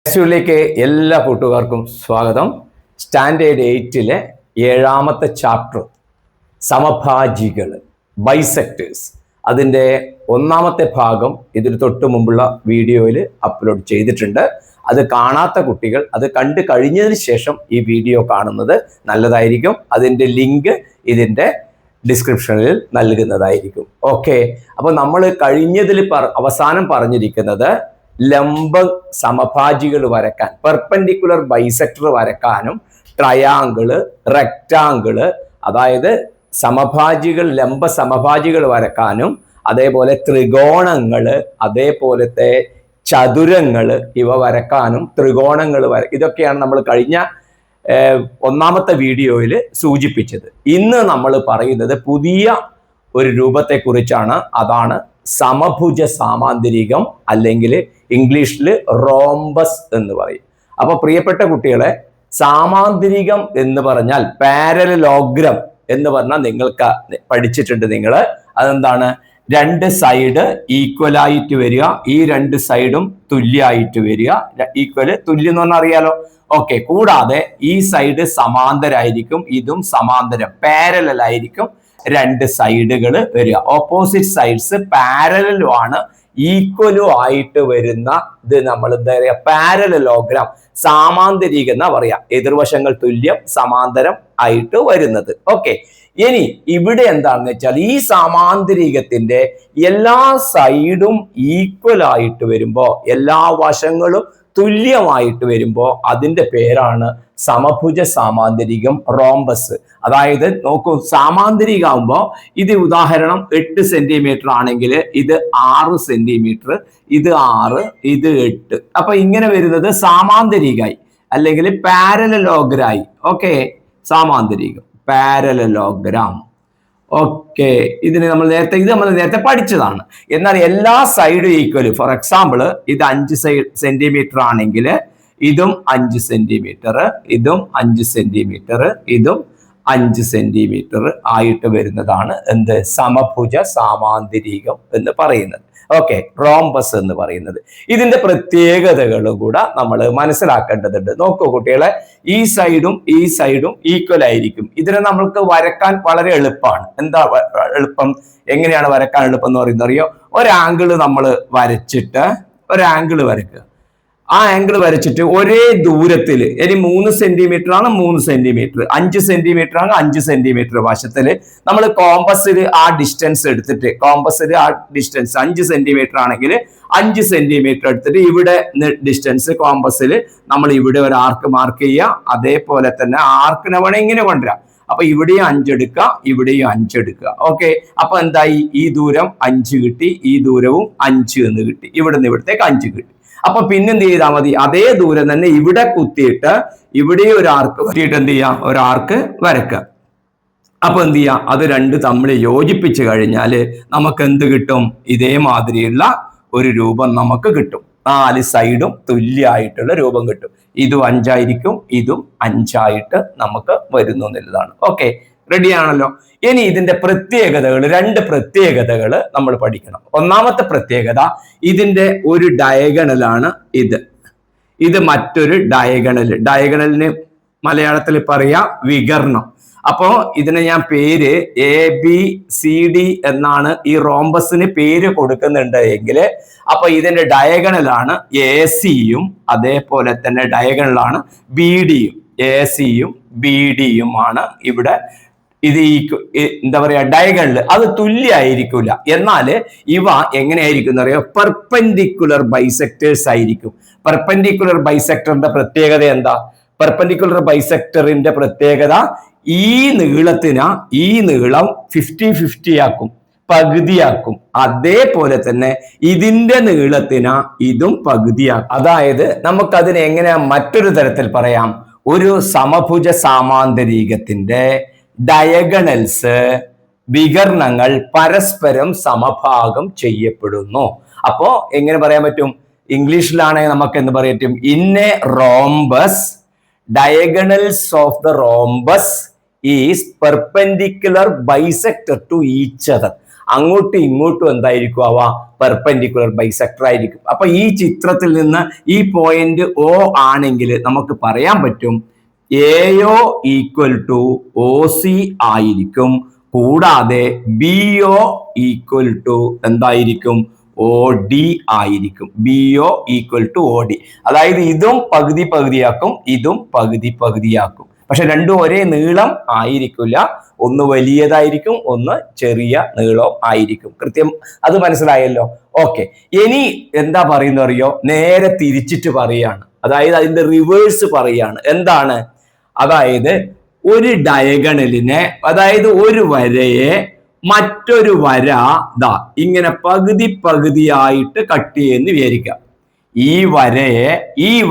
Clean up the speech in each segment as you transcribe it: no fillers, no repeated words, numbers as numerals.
ിലേക്ക് എല്ലാ കൂട്ടുകാർക്കും സ്വാഗതം. സ്റ്റാൻഡേർഡ് 8-ലെ 7ാമത്തെ ചാപ്റ്റർ സമഭാജികൾ, ബൈസെക്ടേഴ്സ്, അതിൻ്റെ 1ാമത്തെ ഭാഗം ഇതിന് തൊട്ട് മുമ്പുള്ള വീഡിയോയിൽ അപ്ലോഡ് ചെയ്തിട്ടുണ്ട്. അത് കാണാത്ത കുട്ടികൾ അത് കണ്ടു കഴിഞ്ഞതിന് ശേഷം ഈ വീഡിയോ കാണുന്നത് നല്ലതായിരിക്കും. അതിൻ്റെ ലിങ്ക് ഇതിൻ്റെ ഡിസ്ക്രിപ്ഷനിൽ നൽകുന്നതായിരിക്കും. ഓക്കെ, അപ്പോൾ നമ്മൾ കഴിഞ്ഞതിൽ അവസാനം പറഞ്ഞിരിക്കുന്നത് ലംബ സമഭാജികൾ വരക്കാൻ, പെർപെൻഡിക്കുലർ ബൈസെക്ടർ വരക്കാനും, ട്രയാങ്കിള്, റെക്റ്റാങ്കിള്, അതായത് സമഭാജികൾ, ലംബ സമഭാജികൾ വരക്കാനും, അതേപോലെ ത്രികോണങ്ങള്, അതേപോലത്തെ ചതുരങ്ങള് ഇവ വരക്കാനും, ത്രികോണങ്ങൾ ഇതൊക്കെയാണ് നമ്മൾ കഴിഞ്ഞ 1ാമത്തെ വീഡിയോയിൽ സൂചിപ്പിച്ചത്. ഇന്ന് നമ്മൾ പറയുന്നത് പുതിയ ഒരു രൂപത്തെക്കുറിച്ചാണ്. അതാണ് സമഭുജ സാമാന്തരികം, അല്ലെങ്കിൽ ഇംഗ്ലീഷിൽ റോംബസ് എന്ന് പറയും. അപ്പൊ പ്രിയപ്പെട്ട കുട്ടികളെ, സാമാന്തരികം എന്ന് പറഞ്ഞാൽ, പാരലലോഗ്രം എന്ന് പറഞ്ഞാൽ നിങ്ങൾക്ക് പഠിച്ചിട്ടുണ്ട് നിങ്ങൾ. അതെന്താണ്? രണ്ട് സൈഡ് ഈക്വൽ ആയിട്ട് വരിക, ഈ രണ്ട് സൈഡും തുല്യമായിട്ട് വരിക. ഈക്വൽ, തുല്യം എന്ന് പറഞ്ഞാൽ അറിയാലോ. ഓക്കെ, കൂടാതെ ഈ സൈഡ് സമാന്തരായിരിക്കും, ഇതും സമാന്തരം, പാരലൽ ആയിരിക്കും. രണ്ട് സൈഡുകൾ വരിക, ഓപ്പോസിറ്റ് സൈഡ്സ് പാരലലും ആണ്, ഈക്വലും ആയിട്ട് വരുന്ന ഇത് നമ്മൾ എന്താ പറയുക? പാരലലോഗ്രാം, സാമാന്തരികം എന്നാ പറയാ. എതിർവശങ്ങൾ തുല്യം, സമാന്തരം ആയിട്ട് വരുന്നത്. ഓക്കെ, ഇനി ഇവിടെ എന്താണെന്ന് വെച്ചാൽ, ഈ സാമാന്തരികത്തിന്റെ എല്ലാ സൈഡും ഈക്വൽ ആയിട്ട് വരുമ്പോ, എല്ലാ വശങ്ങളും തുല്യമായിട്ട് വരുമ്പോൾ അതിന്റെ പേരാണ് സമഭുജ സാമാന്തരികം, റോംബസ്. അതായത് നോക്കൂ, സാമാന്തരികമാകുമ്പോൾ ഇത് ഉദാഹരണം 8 സെന്റിമീറ്റർ ആണെങ്കിൽ ഇത് 6 സെന്റിമീറ്റർ, ഇത് 6, ഇത് 8. അപ്പൊ ഇങ്ങനെ വരുന്നത് സാമാന്തരികമായി, അല്ലെങ്കിൽ പാരലലോഗ്രായി. ഓക്കെ, സാമാന്തരികം, പാരലലോഗ്രാം. ഓക്കെ, ഇതിന് നമ്മൾ നേരത്തെ പഠിച്ചതാണ്. എന്നാൽ എല്ലാ സൈഡും ഈക്വൽ. ഫോർ എക്സാമ്പിൾ, ഇത് 5 സെന്റിമീറ്റർ ആണെങ്കിൽ ഇതും 5 സെന്റിമീറ്റർ, ഇതും 5 സെന്റിമീറ്റർ, ഇതും 5 സെന്റിമീറ്റർ ആയിട്ട് വരുന്നതാണ് എന്ത്? സമഭുജ സാമാന്തരികം എന്ന് പറയുന്നത്. ഓക്കെ, റോംബസ് എന്ന് പറയുന്നത്. ഇതിന്റെ പ്രത്യേകതകളും കൂടെ നമ്മൾ മനസ്സിലാക്കേണ്ടതുണ്ട്. നോക്കൂ കുട്ടികളെ, ഈ സൈഡും ഈ സൈഡും ഈക്വൽ ആയിരിക്കും. ഇതിനെ നമ്മൾക്ക് വരക്കാൻ വളരെ എളുപ്പമാണ്. എന്താ എളുപ്പം? എങ്ങനെയാണ് വരക്കാൻ എളുപ്പം എന്ന് പറയുന്നത് അറിയോ? ഒരാംഗിള് നമ്മൾ വരച്ചിട്ട്, ഒരാംഗിള് വരയ്ക്കുക. ആ ആംഗിൾ വരച്ചിട്ട് ഒരേ ദൂരത്തിൽ, ഇനി 3 സെന്റിമീറ്റർ ആണ് 3 സെന്റിമീറ്റർ, 5 സെന്റിമീറ്റർ ആണ് 5 സെന്റിമീറ്റർ വശത്തിൽ നമ്മൾ കോമ്പസിൽ ആ ഡിസ്റ്റൻസ് എടുത്തിട്ട്, കോമ്പസിൽ ആ ഡിസ്റ്റൻസ് 5 സെന്റിമീറ്റർ ആണെങ്കിൽ 5 സെന്റിമീറ്റർ എടുത്തിട്ട് ഇവിടെ ഡിസ്റ്റൻസ് കോമ്പസിൽ നമ്മൾ ഇവിടെ ഒരു ആർക്ക് മാർക്ക് ചെയ്യുക. അതേപോലെ തന്നെ ആർക്കിനെ വേണം ഇങ്ങനെ കൊണ്ടുവരാം. അപ്പൊ ഇവിടെയും 5 എടുക്കുക, ഇവിടെയും 5 എടുക്കുക. ഓക്കെ, അപ്പൊ എന്തായി? ഈ ദൂരം 5 കിട്ടി, ഈ ദൂരവും 5 എന്ന് കിട്ടി, ഇവിടുന്ന് ഇവിടത്തേക്ക് 5 കിട്ടി. അപ്പൊ പിന്നെന്ത് ചെയ്താൽ മതി? അതേ ദൂരം തന്നെ ഇവിടെ കുത്തിയിട്ട് ഇവിടെ ഒരു ആർക്ക് കുത്തിയിട്ട് എന്ത് ചെയ്യാം? ഒരു ആർക്ക് വരക്കുക. അപ്പൊ എന്ത് ചെയ്യാം? അത് രണ്ട് തമ്മിൽ യോജിപ്പിച്ച് കഴിഞ്ഞാൽ നമുക്ക് എന്ത് കിട്ടും? ഇതേമാതിരിയുള്ള ഒരു രൂപം നമുക്ക് കിട്ടും. 4 സൈഡും തുല്യമായിട്ടുള്ള രൂപം കിട്ടും. ഇതും 5 ആയിരിക്കും, ഇതും 5 ആയിട്ട് നമുക്ക് വരുന്നു എന്നുള്ളതാണ്. ഓക്കെ, റെഡി ആണല്ലോ. ഇനി ഇതിന്റെ പ്രത്യേകതകൾ, 2 പ്രത്യേകതകൾ നമ്മൾ പഠിക്കണം. 1ാമത്തെ പ്രത്യേകത, ഇതിന്റെ ഒരു ഡയഗണലാണ് ഇത്. ഇത് മറ്റൊരു ഡയഗണൽ. ഡയഗണലിന് മലയാളത്തിൽ പറയാ വികർണം. അപ്പോ ഇതിനെ ഞാൻ പേര് ABCD എന്നാണ് ഈ റോംബസിന് പേര് കൊടുക്കുന്നുണ്ട് എങ്കിൽ, അപ്പൊ ഇതിന്റെ ഡയഗണലാണ് AC-യും, അതേപോലെ തന്നെ ഡയഗണലാണ് BD-യും. AC-യും BD-യും ആണ് ഇവിടെ. ഇത് എന്താ പറയാ? ഡയഗണൽ അത് തുല്യമായിരിക്കില്ല. എന്നാൽ ഇവ എങ്ങനെയായിരിക്കും എന്നറിയോ? പെർപെൻഡിക്കുലർ ബൈസെക്ടേഴ്സ് ആയിരിക്കും. പെർപെൻഡിക്കുലർ ബൈസെക്ടറിന്റെ പ്രത്യേകത എന്താ? പെർപെൻഡിക്കുലർ ബൈസെക്ടറിന്റെ പ്രത്യേകത, ഈ നീളം 50-50 ആക്കും, പകുതിയാക്കും. അതേപോലെ തന്നെ ഇതിന്റെ നീളത്തിന് ഇതും പകുതിയാക്കും. അതായത് നമുക്കതിനെ എങ്ങനെയാ മറ്റൊരു തരത്തിൽ പറയാം? ഒരു സമഭുജ സാമാന്തരികത്തിന്റെ ഡയഗണൽസ്, വികർണങ്ങൾ പരസ്പരം സമഭാഗം ചെയ്യപ്പെടുന്നു. അപ്പോ എങ്ങനെ പറയാൻ പറ്റും? ഇംഗ്ലീഷിലാണെങ്കിൽ നമുക്ക് എന്ന് പറയാൻ പറ്റും? In a rhombus, diagonals of the rhombus is perpendicular bisector to each other. അങ്ങോട്ടും ഇങ്ങോട്ടും എന്തായിരിക്കും അവ പെർപെൻഡിക്കുലർ ബൈസെക്ടർ ആയിരിക്കും. അപ്പൊ ഈ ചിത്രത്തിൽ നിന്ന് ഈ പോയിന്റ് O ആണെങ്കിൽ നമുക്ക് പറയാൻ പറ്റും AO ഈക്വൽ ടു OC ആയിരിക്കും. കൂടാതെ BO ഈക്വൽ ടു എന്തായിരിക്കും OD ആയിരിക്കും. BO equal to OD. അതായത് ഇതും പകുതി പകുതിയാക്കും, ഇതും പകുതി പകുതിയാക്കും. പക്ഷെ രണ്ടും ഒരേ നീളം ആയിരിക്കില്ല. ഒന്ന് വലിയതായിരിക്കും, ഒന്ന് ചെറിയ നീളം ആയിരിക്കും. കൃത്യം അത് മനസ്സിലായല്ലോ? ഓക്കെ. ഇനി എന്താ പറയുന്നത് അറിയോ? നേരെ തിരിച്ചിട്ട് പറയാണ്. അതായത് അതിന്റെ റിവേഴ്സ് പറയാണ്. എന്താണ്? അതായത് ഒരു ഡയഗണലിനെ, അതായത് ഒരു വരയെ മറ്റൊരു വര ദാ ഇങ്ങനെ പകുതി പകുതിയായിട്ട് കട്ട് ചെയ്യുമെന്ന് വിചാരിക്കാം. ഈ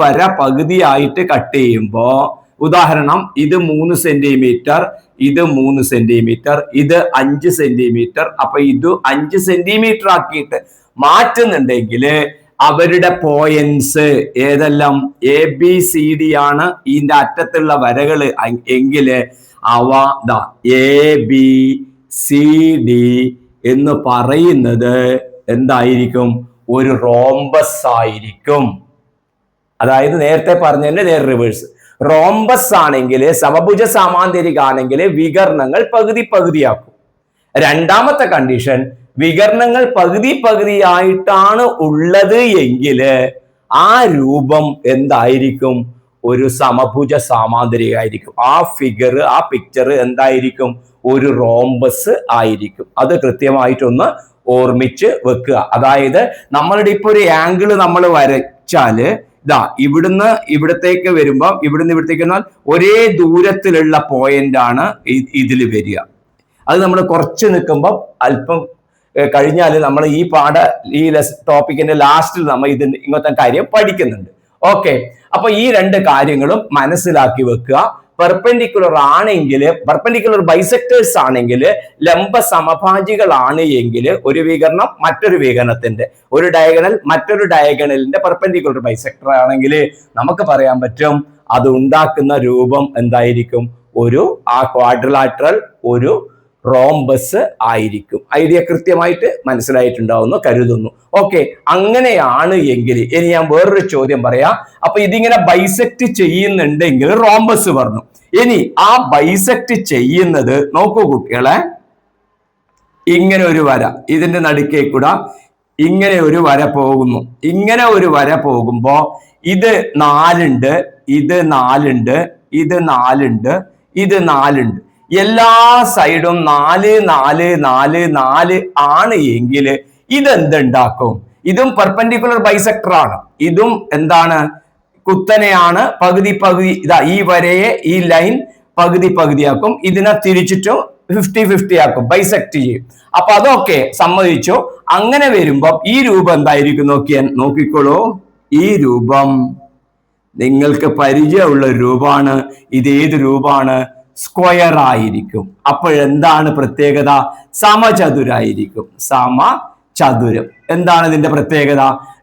വര പകുതിയായിട്ട് കട്ട് ചെയ്യുമ്പോ, ഉദാഹരണം ഇത് 3 സെന്റിമീറ്റർ, ഇത് 3 സെന്റിമീറ്റർ, ഇത് 5 സെന്റിമീറ്റർ. അപ്പൊ ഇത് 5 സെന്റിമീറ്റർ ആക്കിയിട്ട് മാറ്റുന്നുണ്ടെങ്കിൽ അവരുടെ പോയിന്റ്സ് ഏതെല്ലാം? ABCD ആണ് ഇതിന്റെ അറ്റത്തുള്ള വരകൾ എങ്കിൽ അവ ദാ ABCD എന്ന് പറയുന്നത് എന്തായിരിക്കും? ഒരു റോംബസ് ആയിരിക്കും. അതായത് നേരത്തെ പറഞ്ഞതിന്റെ നേരെ റിവേഴ്സ്. റോംബസ് ആണെങ്കിൽ, സമഭുജ സമാന്തരികാണെങ്കിൽ വികർണങ്ങൾ പകുതി പകുതിയാക്കും. രണ്ടാമത്തെ കണ്ടീഷൻ, വികർണങ്ങൾ പകുതി പകുതിയായിട്ടാണ് ഉള്ളത് എങ്കിൽ ആ രൂപം എന്തായിരിക്കും? ഒരു സമഭുജ സാമാന്തരികമായിരിക്കും. ആ പിക്ചർ എന്തായിരിക്കും? ഒരു റോംബസ് ആയിരിക്കും. അത് കൃത്യമായിട്ടൊന്ന് ഓർമ്മിച്ച് വെക്കുക. അതായത് നമ്മളുടെ ഇപ്പൊ ഒരു ആംഗിൾ നമ്മൾ വരച്ചാല് ഇതാ ഇവിടുന്ന് ഇവിടത്തേക്ക് വരുമ്പോ, ഇവിടുന്ന് ഇവിടത്തേക്ക് വന്നാൽ ഒരേ ദൂരത്തിലുള്ള പോയിന്റ് ആണ് ഇതിൽ വരിക. അത് നമ്മൾ കുറച്ച് നിൽക്കുമ്പോൾ അല്പം കഴിഞ്ഞാൽ നമ്മൾ ഈ ടോപ്പിക്കിന്റെ ലാസ്റ്റിൽ നമ്മൾ ഇങ്ങനത്തെ കാര്യം പഠിക്കുന്നുണ്ട്. ഓക്കെ. അപ്പൊ ഈ രണ്ട് കാര്യങ്ങളും മനസ്സിലാക്കി വെക്കുക. പെർപെൻഡിക്കുലർ ആണെങ്കിൽ, പെർപെൻഡിക്കുലർ ബൈസെക്ടേഴ്സ് ആണെങ്കിൽ, ലംബ സമഭാജികളാണ് എങ്കിൽ ഒരു വികരണം മറ്റൊരു വികരണത്തിന്റെ, ഒരു ഡയഗണൽ മറ്റൊരു ഡയഗണലിന്റെ പെർപെൻഡിക്കുലർ ബൈസെക്ടർ ആണെങ്കിൽ നമുക്ക് പറയാൻ പറ്റും അത് ഉണ്ടാക്കുന്ന രൂപം എന്തായിരിക്കും? ആ ക്വാഡ്രിലാറ്ററൽ ഒരു റോംബസ് ആയിരിക്കും. ഐഡിയ കൃത്യമായിട്ട് മനസ്സിലായിട്ടുണ്ടാവുമെന്ന് കരുതുന്നു. ഓക്കെ. അങ്ങനെയാണ് എങ്കിൽ ഇനി ഞാൻ വേറൊരു ചോദ്യം പറയാം. അപ്പൊ ഇതിങ്ങനെ ബൈസെക്ട് ചെയ്യുന്നുണ്ടെങ്കിൽ റോംബസ് പറഞ്ഞു. ഇനി ആ ബൈസെക്ട് ചെയ്യുന്നത് നോക്കൂ കുട്ടികളെ, ഇങ്ങനെ ഒരു വര ഇതിന്റെ നടുക്കേ കൂടെ ഇങ്ങനെ ഒരു വര പോകുന്നു. ഇങ്ങനെ ഒരു വര പോകുമ്പോ ഇത് 4 ഉണ്ട്, ഇത് 4 ഉണ്ട്, ഇത് 4 ഉണ്ട്, ഇത് 4 ഉണ്ട്. എല്ലാ സൈഡും 4 4 4 4 ആണ് എങ്കിൽ ഇതെന്തുണ്ടാക്കും? ഇതും പെർപെൻഡിക്കുലർ ബൈസെക്ടർ ആണ്. ഇതും എന്താണ്? കുത്തനെയാണ്. പകുതി പകുതി. ഇതാ ഈ വരയെ, ഈ ലൈൻ പകുതി പകുതിയാക്കും. ഇതിനെ തിരിച്ചിട്ടും 50-50 ആക്കും, ബൈസെക്ട് ചെയ്യും. അപ്പൊ അതൊക്കെ സമ്മതിച്ചു. അങ്ങനെ വരുമ്പോ ഈ രൂപം എന്തായിരിക്കും? നോക്കിക്കോളൂ. ഈ രൂപം നിങ്ങൾക്ക് പരിചയമുള്ള രൂപമാണ്. ഇത് ഏത് രൂപമാണ്? സ്ക്വയർ ആയിരിക്കും. അപ്പോഴെന്താണ് പ്രത്യേകത? സമചതുരായിരിക്കും. സമചതുരം. എന്താണ് ഇതിന്റെ പ്രത്യേകത?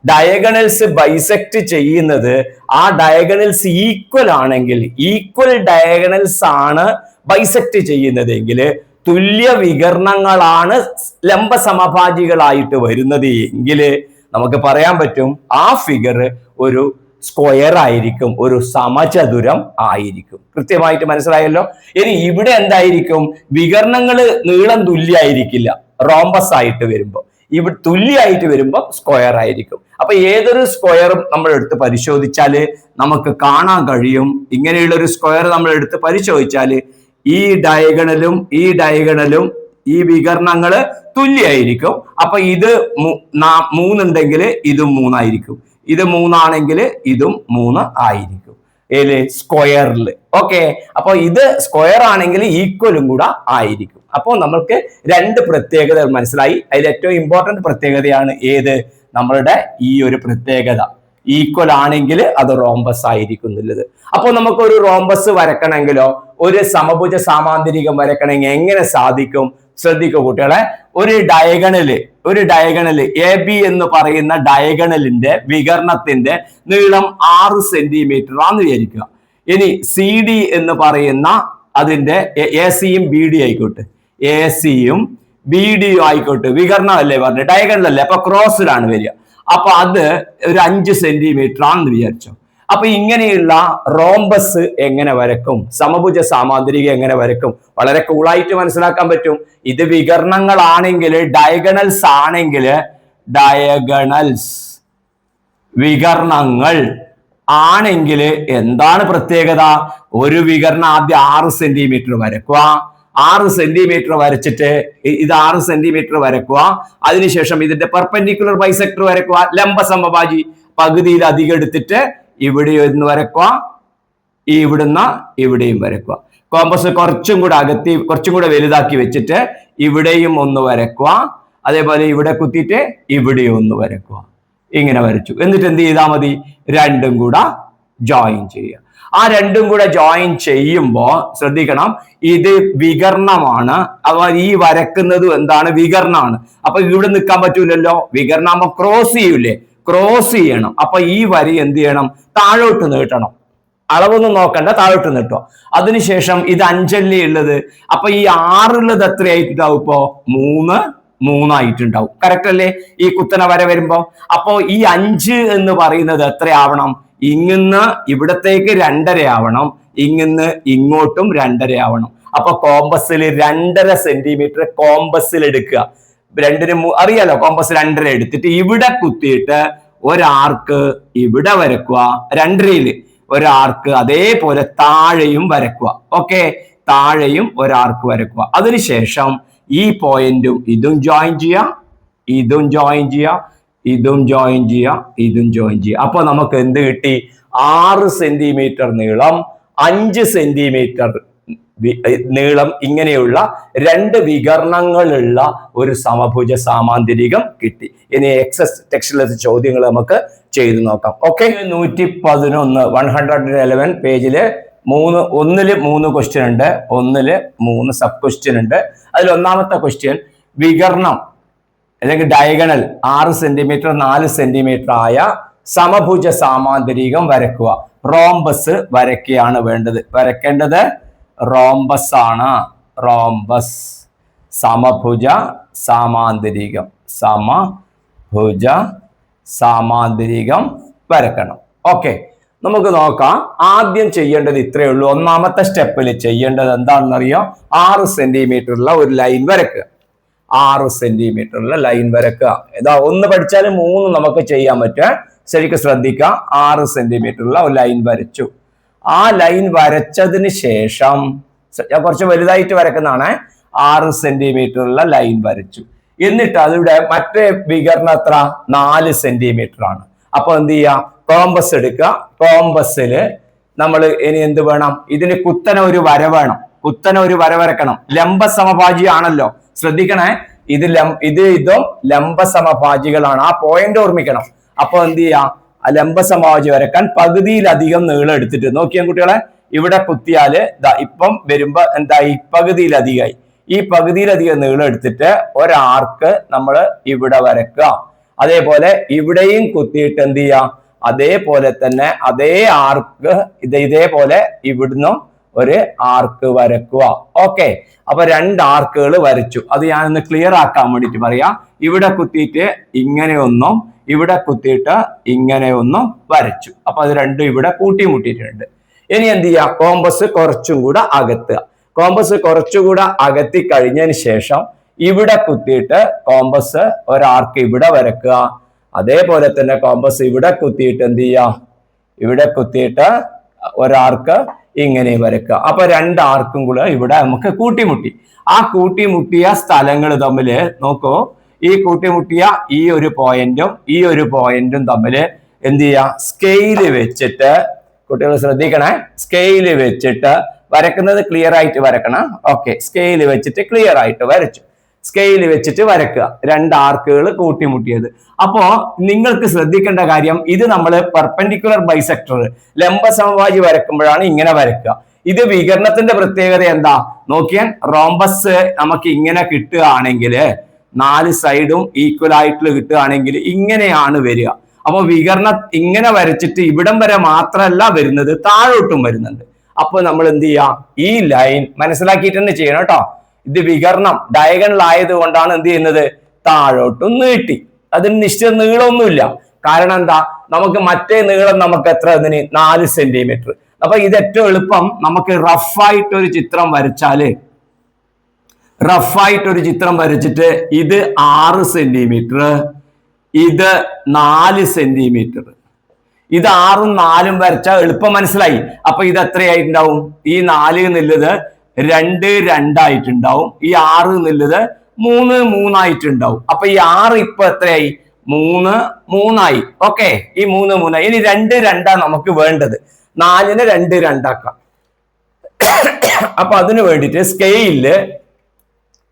ഡയഗണൽസ് ബൈസെക്ട് ചെയ്യുന്നത് ആ ഡയഗണൽസ് ഈക്വൽ ആണെങ്കിൽ, ഈക്വൽ ഡയഗണൽസ് ആണ് ബൈസെക്ട് ചെയ്യുന്നതെങ്കിൽ തുല്യ വികർണങ്ങളാണ് ലംബ സമഭാജികളായിട്ട് വരുന്നത് എങ്കിൽ നമുക്ക് പറയാൻ പറ്റും ആ ഫിഗർ ഒരു സ്ക്വയർ ആയിരിക്കും, ഒരു സമചതുരം ആയിരിക്കും. കൃത്യമായിട്ട് മനസ്സിലായല്ലോ? ഇനി ഇവിടെ എന്തായിരിക്കും? വികർണങ്ങൾ നീളം തുല്യായിരിക്കില്ല. റോംബസ് ആയിട്ട് വരുമ്പോ, ഇവിടെ തുല്യായിട്ട് വരുമ്പോ സ്ക്വയർ ആയിരിക്കും. അപ്പൊ ഏതൊരു സ്ക്വയറും നമ്മൾ എടുത്ത് പരിശോധിച്ചാല് നമുക്ക് കാണാൻ കഴിയും. ഇങ്ങനെയുള്ള ഒരു സ്ക്വയർ നമ്മൾ എടുത്ത് പരിശോധിച്ചാല് ഈ ഡയഗണലും ഈ വികർണങ്ങള് തുല്യായിരിക്കും. അപ്പൊ ഇത് 3 ഉണ്ടെങ്കിൽ ഇതും 3 ആയിരിക്കും. ഇത് 3 ആണെങ്കിൽ ഇതും 3 ആയിരിക്കും. സ്ക്വയറിൽ. ഓക്കെ. അപ്പൊ ഇത് സ്ക്വയർ ആണെങ്കിൽ ഈക്വലും കൂടെ ആയിരിക്കും. അപ്പോൾ നമ്മൾക്ക് 2 പ്രത്യേകതകൾ മനസ്സിലായി. അതിൽ ഏറ്റവും ഇമ്പോർട്ടന്റ് പ്രത്യേകതയാണ് ഏത്? നമ്മളുടെ ഈ ഒരു പ്രത്യേകത. ഈക്വൽ ആണെങ്കിൽ അത് റോംബസ് ആയിരിക്കും എന്നുള്ളത്. അപ്പോൾ നമുക്ക് ഒരു റോംബസ് വരക്കണമെങ്കിലോ ഒരു സമഭുജ സാമാന്തരികം വരക്കണമെങ്കിൽ എങ്ങനെ സാധിക്കും? ശ്രദ്ധിക്കുക കുട്ടികളെ. ഒരു ഡയഗണല് AB എന്ന് പറയുന്ന ഡയഗണലിന്റെ വികർണത്തിന്റെ നീളം 6 സെന്റിമീറ്റർ ആണെന്ന് വിചാരിക്കുക. ഇനി CD എന്ന് പറയുന്ന അതിന്റെ AC യും BD ആയിക്കോട്ടെ, AC യും BD ആയിക്കോട്ടെ, വികരണമല്ലേ പറഞ്ഞു, ഡയഗണലല്ലേ, അപ്പൊ ക്രോസിലാണ് വരിക. അപ്പൊ അത് ഒരു 5 സെന്റിമീറ്റർ ആണെന്ന് വിചാരിച്ചു. അപ്പൊ ഇങ്ങനെയുള്ള റോംബസ് എങ്ങനെ വരക്കും, സമഭുജ സാമാന്തരികം എങ്ങനെ വരക്കും? വളരെ കൂളായിട്ട് മനസ്സിലാക്കാൻ പറ്റും. ഇത് വികരണങ്ങളാണെങ്കിൽ, ഡയഗണൽസ് ആണെങ്കിൽ, വികരണങ്ങൾ ആണെങ്കിൽ എന്താണ് പ്രത്യേകത? ഒരു വികരണം ആദ്യം 6 സെന്റിമീറ്റർ വരക്കുക. 6 സെന്റിമീറ്റർ വരച്ചിട്ട് ഇത് 6 സെന്റിമീറ്റർ വരക്കുക. അതിനുശേഷം ഇതിന്റെ പെർപെൻഡിക്കുലർ ബൈസെക്ടർ വരക്കുക. ലംബ സമഭാജി പകുതിയിൽ അധികം എടുത്തിട്ട് ഇവിടെ ഒന്ന് വരക്കുക, ഇവിടുന്ന് ഇവിടെയും വരക്കുക. കോമ്പസ് കുറച്ചും കൂടെ വലുതാക്കി വെച്ചിട്ട് ഇവിടെയും ഒന്ന് വരക്കുക. അതേപോലെ ഇവിടെ കുത്തിയിട്ട് ഇവിടെയും ഒന്ന് വരക്കുക. ഇങ്ങനെ വരച്ചു. എന്നിട്ട് എന്ത് ചെയ്താൽ മതി? രണ്ടും കൂടെ ജോയിൻ ചെയ്യുക. ആ രണ്ടും കൂടെ ജോയിൻ ചെയ്യുമ്പോൾ ശ്രദ്ധിക്കണം, ഇത് വികരണമാണ്. അപ്പൊ ഈ വരക്കുന്നത് എന്താണ്? വികരണമാണ്. അപ്പൊ ഇവിടെ നിൽക്കാൻ പറ്റൂലല്ലോ, വികരണമാകുമ്പോ ക്രോസ് ചെയ്യൂലേ, ക്രോസ് ചെയ്യണം. അപ്പൊ ഈ വരി എന്ത് ചെയ്യണം? താഴോട്ട് നീട്ടണം. അളവൊന്നും നോക്കണ്ട, താഴോട്ട് നീട്ടോ. അതിനുശേഷം ഇത് 5 ഉള്ളത്. അപ്പൊ ഈ 6 ഉള്ളത് എത്രയായിട്ടുണ്ടാവും? ഇപ്പോ 3 ആയിട്ടുണ്ടാവും. കറക്റ്റ് അല്ലേ? ഈ കുത്തന വര വരുമ്പോ. അപ്പോ ഈ 5 എന്ന് പറയുന്നത് എത്രയാവണം? ഇങ്ങിന്ന് ഇവിടത്തേക്ക് 2.5 ആവണം, ഇങ്ങിന്ന് ഇങ്ങോട്ടും 2.5 ആവണം. അപ്പൊ കോമ്പസിൽ 2.5 സെന്റിമീറ്റർ കോമ്പസിൽ എടുക്കുക. അറിയാലോ, കോമ്പസ് 2.5 എടുത്തിട്ട് ഇവിടെ കുത്തിയിട്ട് ഒരാർക്ക് ഇവിടെ വരക്കുക. 2.5 ഒരാർക്ക് അതേപോലെ താഴെയും വരക്കുക. ഓക്കെ, താഴെയും ഒരാർക്ക് വരക്കുക. അതിനുശേഷം ഈ പോയിന്റും ഇതും ജോയിൻ ചെയ്യുക, ഇതും ജോയിൻ ചെയ്യുക, ഇതും ജോയിൻ ചെയ്യുക, ഇതും ജോയിൻ ചെയ്യുക. അപ്പൊ നമുക്ക് എന്ത് കിട്ടി? 6 സെന്റിമീറ്റർ നീളം, 5 സെന്റിമീറ്റർ നീളം, ഇങ്ങനെയുള്ള 2 വികരണങ്ങളുള്ള ഒരു സമഭുജ സാമാന്തരികം കിട്ടി. ഇനി എക്സസ് ടെക്സ്റ്റിലെ ചോദ്യങ്ങൾ നമുക്ക് ചെയ്തു നോക്കാം. ഓക്കെ, 111 111 പേജില് 3 ക്വസ്റ്റ്യൻ ഉണ്ട്, 3 സബ് ക്വസ്റ്റ്യൻ ഉണ്ട്. അതിൽ ഒന്നാമത്തെ ക്വസ്റ്റ്യൻ, വികരണം അല്ലെങ്കിൽ ഡയഗണൽ 6 സെന്റിമീറ്റർ 4 സെന്റിമീറ്റർ ആയ സമഭുജ സാമാന്തരികം വരക്കുക. റോംബസ് വരയ്ക്കുകയാണ് വേണ്ടത്. വരയ്ക്കേണ്ടത് റോംബസ് ആണ്. റോംബസ്, സമഭുജ സാമാന്തരികം, സമഭുജ സാമാന്തരികം വരക്കണം. ഓക്കെ, നമുക്ക് നോക്കാം. ആദ്യം ചെയ്യേണ്ടത് ഇത്രയേ ഉള്ളൂ. ഒന്നാമത്തെ സ്റ്റെപ്പിൽ ചെയ്യേണ്ടത് എന്താണെന്നറിയാം? 6 സെന്റിമീറ്ററുള്ള ഒരു ലൈൻ വരക്കുക. 6 സെന്റിമീറ്ററുള്ള ലൈൻ വരക്കുക. ഇതാ, 1 പഠിച്ചാൽ 3 നമുക്ക് ചെയ്യാൻ പറ്റുക. ശരിക്കും ശ്രദ്ധിക്കുക. 6 സെന്റിമീറ്ററുള്ള ഒരു ലൈൻ വരച്ചു. ആ ലൈൻ വരച്ചതിന് ശേഷം, ഞാൻ കുറച്ച് വലുതായിട്ട് വരക്കുന്നതാണ്, 6 സെന്റിമീറ്ററുള്ള ലൈൻ വരച്ചു. എന്നിട്ട് അതിവിടെ മറ്റേ വികരണം എത്ര? 4 സെന്റിമീറ്റർ ആണ്. അപ്പൊ എന്ത് ചെയ്യുക? കോമ്പസ് എടുക്കുക. കോമ്പസിൽ നമ്മൾ ഇനി എന്ത് വേണം? ഇതിന് കുത്തനെ ഒരു വര വേണം. കുത്തനെ ഒരു വര വരക്കണം. ലംബ സമഭാജി ആണല്ലോ, ശ്രദ്ധിക്കണേ. ഇതും ലംബ സമഭാജികളാണ്. ആ പോയിന്റ് ഓർമ്മിക്കണം. അപ്പൊ എന്ത് ചെയ്യാം? ആ ലംബ സമഭാജി വരക്കാൻ പകുതിയിലധികം നീളം എടുത്തിട്ട്, നോക്കിയാൽ കുട്ടികളെ, ഇവിടെ കുത്തിയാല് ഇപ്പം വരുമ്പോ എന്തായി? പകുതിയിലധികമായി. ഈ പകുതിയിലധികം നീളം എടുത്തിട്ട് ഒരാർക്ക് നമ്മൾ ഇവിടെ വരക്കുക. അതേപോലെ ഇവിടെയും കുത്തിയിട്ട് എന്ത് ചെയ്യാം? അതേപോലെ തന്നെ അതേ ആർക്ക് ഇതേപോലെ ഇവിടുന്ന് ഒരു ആർക്ക് വരക്കുക. ഓക്കെ, അപ്പൊ 2 ആർക്കുകൾ വരച്ചു. അത് ഞാനൊന്ന് ക്ലിയർ ആക്കാൻ വേണ്ടിട്ട് പറയാം. ഇവിടെ കുത്തിയിട്ട് ഇങ്ങനെ ഒന്നും, ഇവിടെ കുത്തിയിട്ട് ഇങ്ങനെ ഒന്നും വരച്ചു. അപ്പൊ അത് രണ്ടും ഇവിടെ കൂട്ടിമുട്ടിയിട്ടുണ്ട്. ഇനി എന്ത് ചെയ്യാം? കോമ്പസ് കുറച്ചും കൂടെ അകത്തുക. കോമ്പസ് കുറച്ചുകൂടെ അകത്തി കഴിഞ്ഞതിന് ശേഷം ഇവിടെ കുത്തിയിട്ട് കോമ്പസ് ഒരാർക്ക് ഇവിടെ വരക്കുക. അതേപോലെ തന്നെ കോമ്പസ് ഇവിടെ കുത്തിയിട്ട് എന്ത് ചെയ്യുക? ഇവിടെ കുത്തിയിട്ട് ഒരാർക്ക് ഇങ്ങനെ വരക്കുക. അപ്പൊ 2 ആർക്കും കൂടെ ഇവിടെ നമുക്ക് കൂട്ടിമുട്ടി. ആ കൂട്ടിമുട്ടിയ സ്ഥലങ്ങൾ തമ്മിൽ നോക്കൂ. ഈ കൂട്ടിമുട്ടിയ ഈ ഒരു പോയിന്റും തമ്മിൽ എന്ത് ചെയ്യുക? സ്കെയില് വെച്ചിട്ട്, കുട്ടികൾ ശ്രദ്ധിക്കണേ, സ്കെയില് വെച്ചിട്ട് വരക്കുന്നത് ക്ലിയർ ആയിട്ട് വരക്കണം. ഓക്കെ, സ്കെയില് വെച്ചിട്ട് ക്ലിയർ ആയിട്ട് വരച്ചു. സ്കെയില് വെച്ചിട്ട് വരക്കുക. 2 ആർക്കുകൾ കൂട്ടിമുട്ടിയത്. അപ്പോ നിങ്ങൾക്ക് ശ്രദ്ധിക്കേണ്ട കാര്യം, ഇത് നമ്മൾ പെർപെൻഡിക്കുലർ ബൈസെക്ടർ ലംബ സമഭാജി വരക്കുമ്പോഴാണ് ഇങ്ങനെ വരക്കുക. ഇത് വികരണത്തിന്റെ പ്രത്യേകത എന്താ നോക്കിയാൽ, റോംബസ് നമുക്ക് ഇങ്ങനെ കിട്ടുകയാണെങ്കിൽ, 4 സൈഡും ഈക്വൽ ആയിട്ട് കിട്ടുകയാണെങ്കിൽ ഇങ്ങനെയാണ് വരിക. അപ്പൊ വികരണം ഇങ്ങനെ വരച്ചിട്ട് ഇവിടം വരെ മാത്രമല്ല വരുന്നത്, താഴോട്ടും വരുന്നുണ്ട്. അപ്പൊ നമ്മൾ എന്ത് ചെയ്യാം? ഈ ലൈൻ മനസ്സിലാക്കിയിട്ട് തന്നെ ചെയ്യണം കേട്ടോ. ഇത് വികരണം ഡയഗണൽ ആയതുകൊണ്ടാണ് എന്ത് ചെയ്യുന്നത്, താഴോട്ടും നീട്ടി. അതിന് നിശ്ചിത നീളമൊന്നുമില്ല. കാരണം എന്താ, നമുക്ക് മറ്റേ നീളം നമുക്ക് എത്ര, അതിന് 4 സെന്റിമീറ്റർ. അപ്പൊ ഇത് ഏറ്റവും എളുപ്പം നമുക്ക് റഫായിട്ടൊരു ചിത്രം വരച്ചാല്, റഫായിട്ടൊരു ചിത്രം വരച്ചിട്ട് ഇത് 6 സെന്റിമീറ്റർ, ഇത് 4 സെന്റിമീറ്റർ, ഇത് 6ഉം 4ഉം വരച്ചാൽ എളുപ്പം മനസ്സിലായി. അപ്പൊ ഇത് എത്രയായിട്ടുണ്ടാവും, ഈ 4 എന്നുള്ളത് 2 2 ആയിട്ടുണ്ടാവും, ഈ 6 എന്നുള്ളത് 3 3 ആയിട്ടുണ്ടാവും. അപ്പൊ ഈ 6 ഇപ്പൊ എത്രയായി, 3 3 ആയി. ഓക്കെ, ഈ 3 3 ആയി. ഇനി 2 2 നമുക്ക് വേണ്ടത്, 4നെ 2 2 ആക്കാം. അപ്പൊ അതിന് വേണ്ടിയിട്ട് സ്കെയിലില്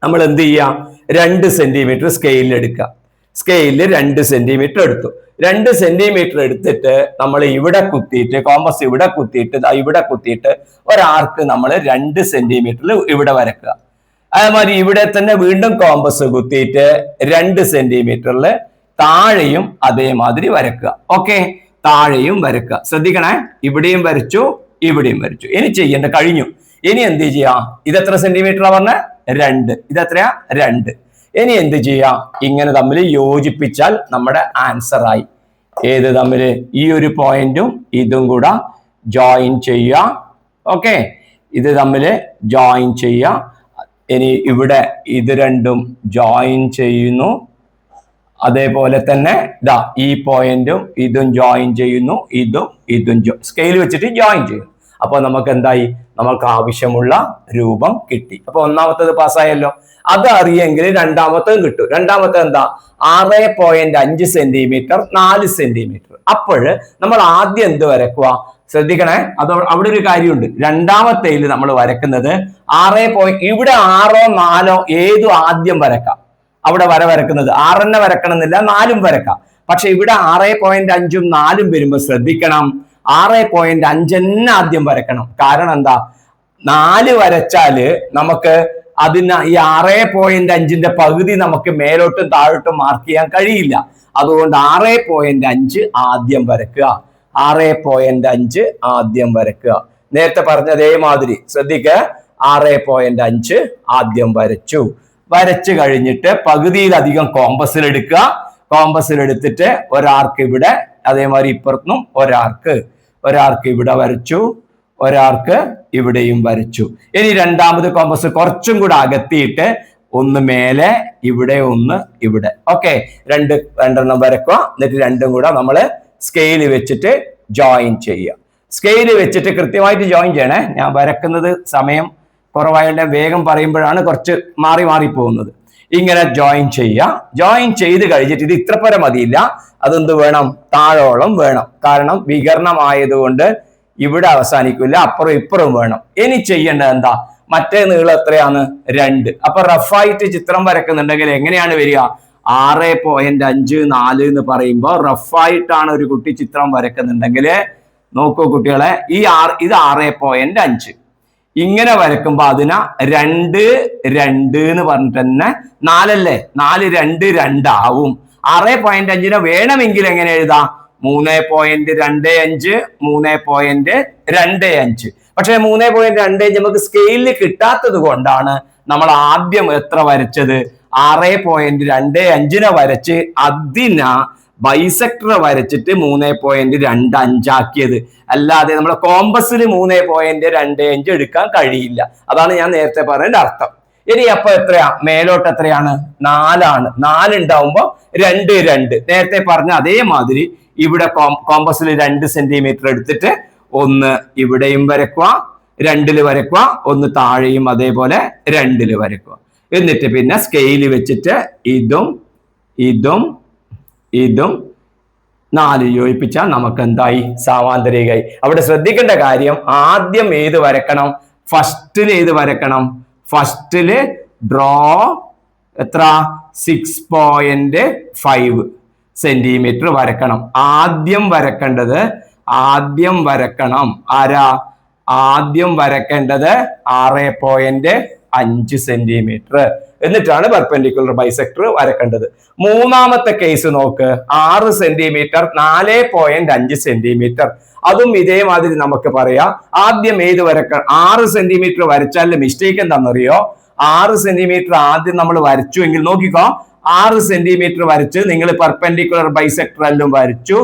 നമ്മൾ എന്ത് ചെയ്യാം, 2 സെന്റിമീറ്റർ സ്കെയിലിൽ എടുക്കുക. സ്കെയിലിൽ 2 സെന്റിമീറ്റർ എടുത്തു. 2 സെന്റിമീറ്റർ എടുത്തിട്ട് നമ്മൾ ഇവിടെ കുത്തിയിട്ട്, കോമ്പസ് ഇവിടെ കുത്തിയിട്ട്, ഇവിടെ കുത്തിയിട്ട് ഒരാർക്ക് നമ്മൾ 2 സെന്റിമീറ്ററിൽ ഇവിടെ വരക്കുക. അതേമാതിരി ഇവിടെ തന്നെ വീണ്ടും കോമ്പസ് കുത്തിയിട്ട് 2 സെന്റിമീറ്ററിൽ താഴെയും അതേമാതിരി വരക്കുക. ഓക്കെ, താഴെയും വരക്കുക. ശ്രദ്ധിക്കണേ, ഇവിടെയും വരച്ചു, ഇവിടെയും വരച്ചു. ഇനി ചെയ്യേണ്ട കഴിഞ്ഞു. ഇനി എന്ത് ചെയ്യാം, ഇതെത്ര സെന്റിമീറ്ററാ പറഞ്ഞ, 2. ഇതെത്രയാ, 2. ഇനി എന്ത് ചെയ്യാം, ഇങ്ങനെ തമ്മിൽ യോജിപ്പിച്ചാൽ നമ്മുടെ ആൻസർ ആയി. ഏത് തമ്മിൽ, ഈ ഒരു പോയിന്റും ഇതും കൂടെ ജോയിൻ ചെയ്യുക. ഓക്കെ, ഇത് തമ്മിൽ ജോയിൻ ചെയ്യുക. ഇനി ഇവിടെ ഇത് രണ്ടും ജോയിൻ ചെയ്യുന്നു. അതേപോലെ തന്നെ ദാ ഈ പോയിന്റും ഇതും ജോയിൻ ചെയ്യുന്നു, ഇതും സ്കെയിൽ വെച്ചിട്ട് ജോയിൻ ചെയ്യുന്നു. അപ്പൊ നമുക്ക് എന്തായി, നമുക്ക് ആവശ്യമുള്ള രൂപം കിട്ടി. അപ്പൊ ഒന്നാമത്തത് പാസ്സായല്ലോ. അത് അറിയെങ്കിൽ രണ്ടാമത്തതും കിട്ടും. രണ്ടാമത്തെ എന്താ, 6.5 സെന്റിമീറ്റർ 4 സെന്റിമീറ്റർ. അപ്പോൾ നമ്മൾ ആദ്യം എന്ത് വരക്കുക, ശ്രദ്ധിക്കണേ, അത് അവിടെ ഒരു കാര്യമുണ്ട്. രണ്ടാമത്തേൽ നമ്മൾ വരക്കുന്നത് 6. ഇവിടെ 6 4 ഏതും ആദ്യം വരക്കാം. അവിടെ വരക്കുന്നത് 6 വരക്കണം എന്നില്ല, 4 വരക്കാം. പക്ഷെ ഇവിടെ 6.5ഉം 4ഉം വരുമ്പോൾ ശ്രദ്ധിക്കണം, 6.5 തന്നെ ആദ്യം വരക്കണം. കാരണം എന്താ, 4 വരച്ചാല് നമുക്ക് അതിന് ഈ 6.5ന്റെ പകുതി നമുക്ക് മേലോട്ടും താഴോട്ടും മാർക്ക് ചെയ്യാൻ കഴിയില്ല. അതുകൊണ്ട് 6.5 ആദ്യം വരക്കുക. 6.5 ആദ്യം വരക്കുക. നേരത്തെ പറഞ്ഞ അതേമാതിരി ശ്രദ്ധിക്കുക, 6.5 ആദ്യം വരച്ചു. വരച്ചു കഴിഞ്ഞിട്ട് പകുതിയിലധികം കോമ്പസിൽ എടുക്കുക. കോമ്പസിൽ എടുത്തിട്ട് ഒരാർക്ക് ഇവിടെ, അതേമാതിരി ഇപ്പുറത്തും ഒരാർക്ക് ഇവിടെ വരച്ചു, ഒരാർക്ക് ഇവിടെയും വരച്ചു. ഇനി രണ്ടാമത് കോമ്പസ് കുറച്ചും കൂടെ അകത്തിയിട്ട് ഒന്ന് മേലെ, ഇവിടെ ഒന്ന് ഇവിടെ. ഓക്കെ, രണ്ടെണ്ണം വരക്കുക. എന്നിട്ട് രണ്ടും കൂടെ നമ്മൾ സ്കെയിൽ വെച്ചിട്ട് ജോയിൻ ചെയ്യുക. സ്കെയിൽ വെച്ചിട്ട് കൃത്യമായിട്ട് ജോയിൻ ചെയ്യണേ. ഞാൻ വരക്കുന്നത് സമയം കുറവായതുകൊണ്ട് വേഗം പറയുമ്പോഴാണ് കുറച്ച് മാറി പോകുന്നത്. ഇങ്ങനെ ജോയിൻ ചെയ്യുക. ജോയിൻ ചെയ്ത് കഴിഞ്ഞിട്ട് ഇത് ഇത്ര പരം മതിയില്ല, അതെന്ത് വേണം, താഴോളം വേണം. കാരണം വികരണമായതുകൊണ്ട് ഇവിടെ അവസാനിക്കില്ല, അപ്പുറം ഇപ്പുറം വേണം. ഇനി ചെയ്യേണ്ടത് എന്താ, മറ്റേ നീളം എത്രയാണ്, 2. അപ്പൊ റഫായിട്ട് ചിത്രം വരക്കുന്നുണ്ടെങ്കിൽ എങ്ങനെയാണ് വരിക, 6.5 4 എന്ന് പറയുമ്പോൾ റഫായിട്ടാണ് ഒരു കുട്ടി ചിത്രം വരക്കുന്നുണ്ടെങ്കിൽ, നോക്കൂ കുട്ടികളെ, ഇത് 6.5 ഇങ്ങനെ വരക്കുമ്പോ അതിന 2 2 എന്ന് പറഞ്ഞിട്ട് തന്നെ 4 അല്ലേ, 4 2 2 ആവും. 6.5നെ വേണമെങ്കിൽ എങ്ങനെ എഴുതാം, 3.25 3.25. പക്ഷെ 3.25 നമുക്ക് സ്കെയിലിൽ കിട്ടാത്തത് കൊണ്ടാണ് നമ്മൾ ആദ്യം എത്ര വരച്ചത്, 6.25നെ വരച്ച് അതിനാ ബൈസെക്ടർ വരച്ചിട്ട് 3.25 ആക്കിയത്. അല്ലാതെ നമ്മളെ കോമ്പസിൽ 3.25 എടുക്കാൻ കഴിയില്ല. അതാണ് ഞാൻ നേരത്തെ പറഞ്ഞതിന്റെ അർത്ഥം. ഇനി അപ്പൊ എത്രയാ, മേലോട്ട് എത്രയാണ്, 4 ആണ്. 4 ഉണ്ടാവുമ്പോ 2 2. നേരത്തെ പറഞ്ഞ അതേമാതിരി ഇവിടെ കോമ്പസിൽ 2 സെന്റിമീറ്റർ എടുത്തിട്ട് ഒന്ന് ഇവിടെയും വരക്കുക, 2ൽ വരക്കുക, ഒന്ന് താഴെയും അതേപോലെ 2ൽ വരക്കുക. എന്നിട്ട് പിന്നെ സ്കെയിൽ വെച്ചിട്ട് ഇതും 4 യോജിപ്പിച്ചാൽ നമുക്ക് എന്തായി, സാമാന്തരികമായി. അവിടെ ശ്രദ്ധിക്കേണ്ട കാര്യം, ആദ്യം ഏത് വരക്കണം, ഫസ്റ്റിൽ ഏത് വരക്കണം, ഫസ്റ്റില് ഡ്രോ എത്ര 6.5 സെന്റിമീറ്റർ വരക്കണം. ആദ്യം വരക്കേണ്ടത് ആദ്യം വരക്കേണ്ടത് 6.5 സെന്റിമീറ്റർ. എന്നിട്ടാണ് പെർപെൻഡിക്കുലർ ബൈസെക്ടർ വരക്കേണ്ടത്. മൂന്നാമത്തെ കേസ് നോക്ക്, 6 സെന്റിമീറ്റർ 4.5 സെന്റിമീറ്റർ. അതും ഇതേമാതിരി നമുക്ക് പറയാം. ആദ്യം ഏത് വരക്കണം, 6 സെന്റിമീറ്റർ വരച്ചാൽ മിസ്റ്റേക്ക് എന്താണെന്നറിയോ, 6 സെന്റിമീറ്റർ ആദ്യം നമ്മൾ വരച്ചു എങ്കിൽ നോക്കിക്കോ, 6 സെന്റിമീറ്റർ വരച്ച് നിങ്ങൾ പെർപെൻഡിക്കുലർ ബൈസെക്ടർ എല്ലാം വരച്ചു,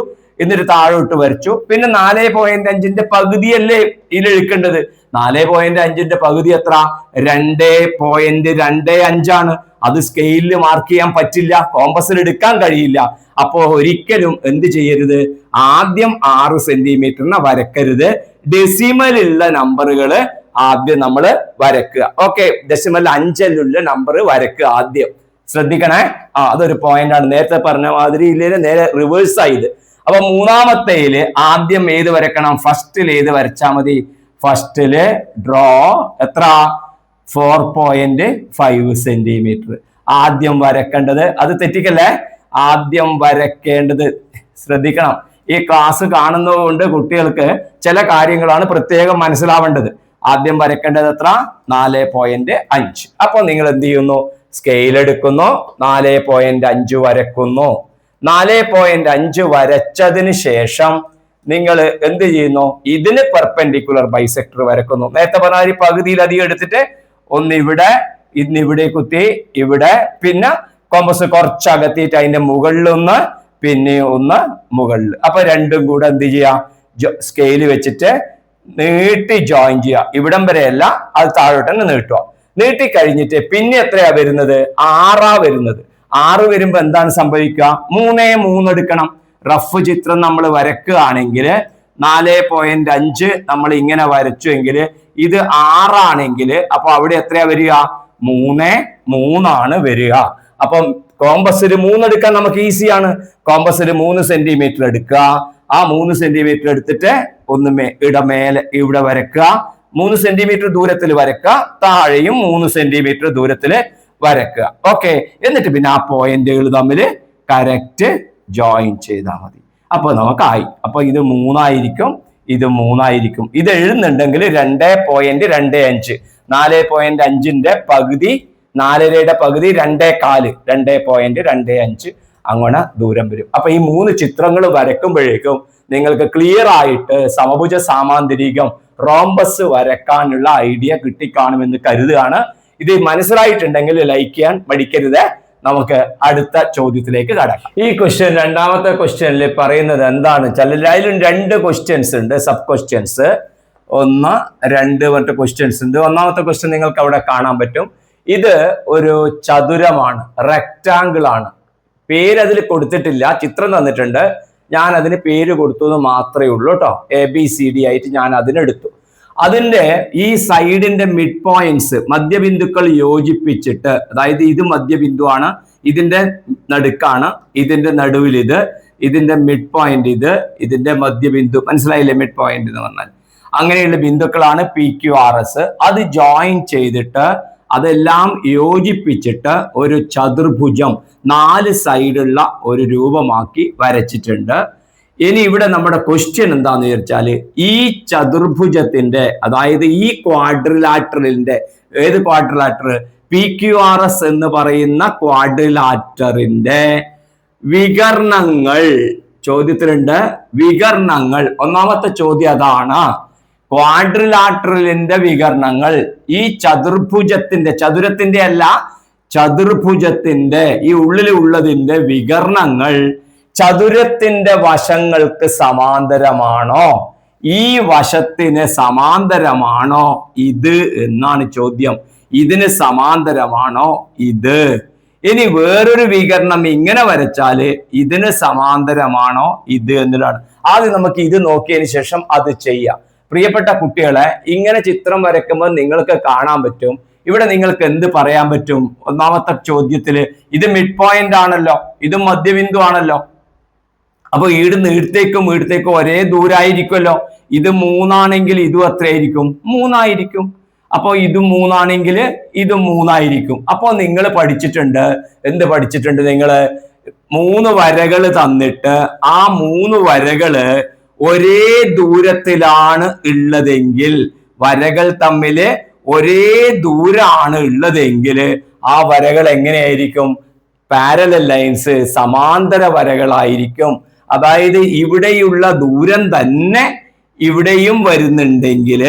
എന്നിട്ട് താഴോട്ട് വരച്ചു. പിന്നെ 4.5ന്റെ പകുതിയല്ലേ ഇതിൽ എടുക്കേണ്ടത്. 4.5ന്റെ പകുതി എത്ര? 2.25 അത് സ്കെയിലിൽ മാർക്ക് ചെയ്യാൻ പറ്റില്ല, കോമ്പസിൽ എടുക്കാൻ കഴിയില്ല. അപ്പോ ഒരിക്കലും എന്ത് ചെയ്യരുത്, ആദ്യം 6 സെന്റിമീറ്ററിനെ വരക്കരുത്. ഡെസിമലുള്ള നമ്പറുകള് ആദ്യം നമ്മൾ വരക്കുക. ഓക്കെ, ഡെസിമൽ 5 നമ്പർ വരക്കുക ആദ്യം. ശ്രദ്ധിക്കണേ, അതൊരു പോയിന്റ് ആണ്. നേരത്തെ പറഞ്ഞ മാതിരി ഇല്ലേ, നേരെ റിവേഴ്സ് ആയത്. അപ്പൊ മൂന്നാമത്തേല് ആദ്യം ഏത് വരക്കണം? ഫസ്റ്റിൽ ഏത് വരച്ചാൽ മതി? ഫസ്റ്റില് ഡ്രോ എത്ര? 4.5 സെന്റിമീറ്റർ ആദ്യം വരക്കേണ്ടത്. അത് തെറ്റിക്കല്ലേ, ആദ്യം വരക്കേണ്ടത്. ശ്രദ്ധിക്കണം, ഈ ക്ലാസ് കാണുന്നതുകൊണ്ട് കുട്ടികൾക്ക് ചില കാര്യങ്ങളാണ് പ്രത്യേകം മനസ്സിലാവേണ്ടത്. ആദ്യം വരക്കേണ്ടത് എത്ര? 4.5. അപ്പൊ നിങ്ങൾ എന്ത് ചെയ്യുന്നു? സ്കെയിൽ എടുക്കുന്നു, 4.5 വരക്കുന്നു. 4.5 വരച്ചതിന് ശേഷം നിങ്ങൾ എന്ത് ചെയ്യുന്നു? ഇതിന് പെർപെൻഡിക്കുലർ ബൈസെക്ടർ വരക്കുന്നു. നേരത്തെ പറഞ്ഞ പകുതിയിലധികം എടുത്തിട്ട് ഒന്നിവിടെ, ഇന്നിവിടെ കുത്തി, ഇവിടെ, പിന്നെ കോമ്പസ് കുറച്ചകത്തിയിട്ട് അതിന്റെ മുകളിലൊന്ന്, പിന്നെ ഒന്ന് മുകളിൽ. അപ്പൊ രണ്ടും കൂടെ എന്ത് ചെയ്യാം? സ്കെയില് വെച്ചിട്ട് നീട്ടി ജോയിൻ ചെയ്യുക. ഇവിടം വരെയല്ല, അത് താഴോട്ട് തന്നെ നീട്ടുക. നീട്ടി കഴിഞ്ഞിട്ട് പിന്നെ എത്രയാ വരുന്നത്? 6 വരുന്നത്. 6 വരുമ്പോ എന്താണ് സംഭവിക്കുക? 3 എടുക്കണം. റഫ് ചിത്രം നമ്മൾ വരക്കുകയാണെങ്കിൽ 4.5 നമ്മൾ ഇങ്ങനെ വരച്ചു എങ്കിൽ ഇത് 6 ആണെങ്കിൽ അപ്പൊ അവിടെ എത്രയാ വരിക? 3 വരിക. അപ്പം കോമ്പസിൽ 3 എടുക്കാൻ നമുക്ക് ഈസിയാണ്. കോമ്പസിൽ 3 സെന്റിമീറ്റർ എടുക്കുക. ആ 3 സെന്റിമീറ്റർ എടുത്തിട്ട് ഒന്ന് മേലെ ഇവിടെ വരക്കുക. 3 സെന്റിമീറ്റർ ദൂരത്തിൽ വരക്കുക. താഴെയും 3 സെന്റിമീറ്റർ ദൂരത്തിൽ വരക്കുക. ഓക്കെ, എന്നിട്ട് പിന്നെ ആ പോയിന്റുകൾ തമ്മിൽ കറക്റ്റ് ജോയിൻ ചെയ്താൽ മതി. അപ്പൊ നമുക്കായി. അപ്പൊ ഇത് 3 ആയിരിക്കും, ഇത് 3 ആയിരിക്കും. ഇത് എഴുതുന്നുണ്ടെങ്കിൽ 2.25, 4.5ന്റെ പകുതി, 4യുടെ പകുതി 2.25, 2.25 അങ്ങനെ ദൂരം വരും. അപ്പൊ ഈ 3 ചിത്രങ്ങൾ വരക്കുമ്പോഴേക്കും നിങ്ങൾക്ക് ക്ലിയർ ആയിട്ട് സമഭുജ സാമാന്തരികം റോംബസ് വരക്കാനുള്ള ഐഡിയ കിട്ടിക്കാണുമെന്ന് കരുതുകയാണ്. ഇത് മനസ്സിലായിട്ടുണ്ടെങ്കിൽ ലൈക്ക് ചെയ്യാൻ മടിക്കരുത്. നമുക്ക് അടുത്ത ചോദ്യത്തിലേക്ക് കടക്കാം. ഈ ക്വസ്റ്റ്യൻ, രണ്ടാമത്തെ ക്വസ്റ്റ്യനിൽ പറയുന്നത് എന്താണ്? അതിലും 2 ക്വസ്റ്റ്യൻസ് ഉണ്ട്, സബ് ക്വസ്റ്റ്യൻസ്. 1, 2 പറഞ്ഞ ക്വസ്റ്റ്യൻസ് ഉണ്ട്. ഒന്നാമത്തെ ക്വസ്റ്റ്യൻ നിങ്ങൾക്ക് അവിടെ കാണാൻ പറ്റും. ഇത് ഒരു ചതുരമാണ്, റെക്ടാങ്കിൾ ആണ്. പേര് അതിൽ കൊടുത്തിട്ടില്ല, ചിത്രം തന്നിട്ടുണ്ട്. ഞാൻ അതിന് പേര് കൊടുത്തത് മാത്രമേ ഉള്ളൂ കേട്ടോ. ABCD ആയിട്ട് ഞാൻ അതിനെടുത്തു. അതിന്റെ ഈ സൈഡിന്റെ മിഡ് പോയിന്റ്സ്, മധ്യബിന്ദുക്കൾ യോജിപ്പിച്ചിട്ട്, അതായത് ഇത് മധ്യബിന്ദുവാണ്, ഇതിന്റെ നടുക്കാണ്, ഇതിന്റെ നടുവിൽ ഇത്, ഇതിന്റെ മിഡ് പോയിന്റ് ഇത്, ഇതിന്റെ മധ്യബിന്ദു. മനസ്സിലായില്ലേ? മിഡ് പോയിന്റ് എന്ന് പറഞ്ഞാൽ അങ്ങനെയുള്ള ബിന്ദുക്കളാണ് PQRS. അത് ജോയിൻ ചെയ്തിട്ട് അതെല്ലാം യോജിപ്പിച്ചിട്ട് ഒരു ചതുർഭുജം 4 സൈഡുള്ള ഒരു രൂപമാക്കി വരച്ചിട്ടുണ്ട്. ഇനി ഇവിടെ നമ്മുടെ ക്വസ്റ്റ്യൻ എന്താന്ന് വിചാരിച്ചാല്, ഈ ചതുർഭുജത്തിന്റെ, അതായത് ഈ ക്വാഡ്രിലാറ്ററലിന്റെ, ഏത് ക്വാഡ്രിലാറ്റർ? PQRS എന്ന് പറയുന്ന ക്വാഡ്രിലാറ്ററിന്റെ വികർണങ്ങൾ ചോദ്യത്തിലുണ്ട്. വികർണങ്ങൾ, ഒന്നാമത്തെ ചോദ്യം അതാണ്. ക്വാഡ്രിലാറ്ററലിന്റെ വികർണങ്ങൾ ഈ ചതുർഭുജത്തിന്റെ, ചതുരത്തിന്റെ അല്ല, ചതുർഭുജത്തിന്റെ ഈ ഉള്ളിലുള്ളതിന്റെ വികർണങ്ങൾ ചതുരത്തിന്റെ വശങ്ങൾക്ക് സമാന്തരമാണോ? ഈ വശത്തിന് സമാന്തരമാണോ ഇത് എന്നാണ് ചോദ്യം. ഇതിന് സമാന്തരമാണോ ഇത്? ഇനി വേറൊരു വികരണം ഇങ്ങനെ വരച്ചാല് ഇതിന് സമാന്തരമാണോ ഇത് എന്നതാണ്. ആദ്യം നമുക്ക് ഇത് നോക്കിയതിന് ശേഷം അത് ചെയ്യാം. പ്രിയപ്പെട്ട കുട്ടികളെ, ഇങ്ങനെ ചിത്രം വരയ്ക്കുമ്പോൾ നിങ്ങൾക്ക് കാണാൻ പറ്റും, ഇവിടെ നിങ്ങൾക്ക് എന്ത് പറയാൻ പറ്റും? ഒന്നാമത്തെ ചോദ്യത്തില് ഇത് മിഡ് പോയിന്റ് ആണല്ലോ, ഇത് മധ്യബിന്ദു ആണല്ലോ. അപ്പൊ ഇവിടുന്ന് ഇടത്തേക്കും ഒരേ ദൂരായിരിക്കുമല്ലോ. ഇത് 3 ആണെങ്കിൽ ഇതും എത്രയായിരിക്കും? 3 ആയിരിക്കും. അപ്പൊ ഇത് 3 ആണെങ്കിൽ ഇത് 3 ആയിരിക്കും. അപ്പൊ നിങ്ങൾ പഠിച്ചിട്ടുണ്ട്, എന്ത് പഠിച്ചിട്ടുണ്ട്? നിങ്ങള് 3 വരകൾ തന്നിട്ട് ആ 3 വരകള് ഒരേ ദൂരത്തിലാണ് ഉള്ളതെങ്കിൽ, വരകൾ തമ്മില് ഒരേ ദൂരാണ് ഉള്ളതെങ്കിൽ ആ വരകൾ എങ്ങനെയായിരിക്കും? പാരലൽ ലൈൻസ്, സമാന്തര വരകളായിരിക്കും. അതായത് ഇവിടെയുള്ള ദൂരം തന്നെ ഇവിടെയും വരുന്നുണ്ടെങ്കിൽ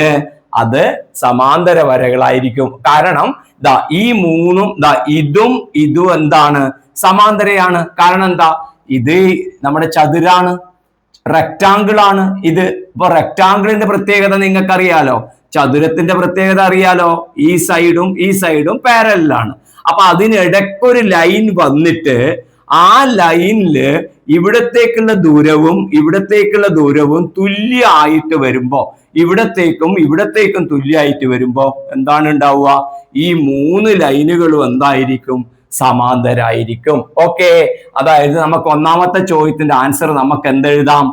അത് സമാന്തര വരകളായിരിക്കും. കാരണം ഈ മൂന്നും ഇതും എന്താണ്, സമാന്തരയാണ്. കാരണം എന്താ, ഇത് നമ്മുടെ ചതുരാണ്, റെക്ടാങ്കിൾ ആണ് ഇത്. ഇപ്പൊ റെക്ടാങ്കിളിന്റെ പ്രത്യേകത നിങ്ങൾക്ക് അറിയാലോ, ചതുരത്തിന്റെ പ്രത്യേകത അറിയാലോ, ഈ സൈഡും പാരലലാണ്. അപ്പൊ അതിനിടയ്ക്കൊരു ലൈൻ വന്നിട്ട് ആ ലൈനില് ഇവിടത്തേക്കുള്ള ദൂരവും തുല്യമായിട്ട് വരുമ്പോ, ഇവിടത്തേക്കും തുല്യമായിട്ട് വരുമ്പോ എന്താണ് ഉണ്ടാവുക, ഈ 3 ലൈനുകളും എന്തായിരിക്കും, സമാന്തരായിരിക്കും. ഓക്കെ, അതായത് നമുക്ക് ഒന്നാമത്തെ ചോദ്യത്തിന്റെ ആൻസർ നമുക്ക് എന്തെഴുതാം,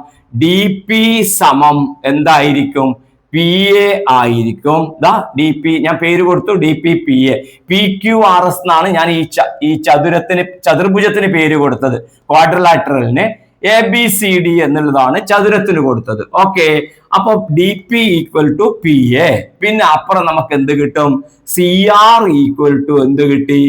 ഡി പി സമം എന്തായിരിക്കും, പി എ ആയിരിക്കും. ഡി പി ഞാൻ പേര് കൊടുത്തു, D P P A. P Q R S എന്നാണ് ഞാൻ ഈ ചതുർഭുജത്തിന് പേര് കൊടുത്തത്. ക്വാഡ്രിലാറ്ററലിന് എ ബി സി ഡി എന്നുള്ളതാണ് ചതുരത്തിന് കൊടുത്തത്. ഓക്കെ, അപ്പൊ D P equal to P A. പിന്നെ അപ്പുറം നമുക്ക് എന്ത് കിട്ടും, സി ആർ ഈക്വൽ ടു എന്ത് കിട്ടി,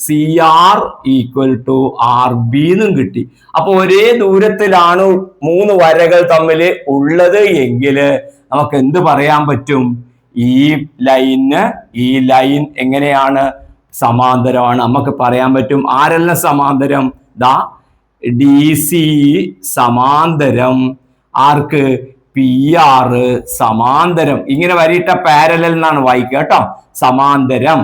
C R equal to R B എന്നും കിട്ടി. അപ്പൊ ഒരേ ദൂരത്തിലാണ് 3 വരകൾ തമ്മിൽ ഉള്ളത് എങ്കിൽ നമുക്ക് എന്ത് പറയാൻ പറ്റും, ഈ ലൈൻ എങ്ങനെയാണ്, സമാന്തരമാണ്. നമുക്ക് പറയാൻ പറ്റും. ആരെല്ലാം സമാന്തരം, ഡി സി സമാന്തരം ആർക്ക്, പി ആർ സമാന്തരം. ഇങ്ങനെ വരിയിട്ട പാരലൽ എന്നാണ് വായിക്കുക കേട്ടോ, സമാന്തരം.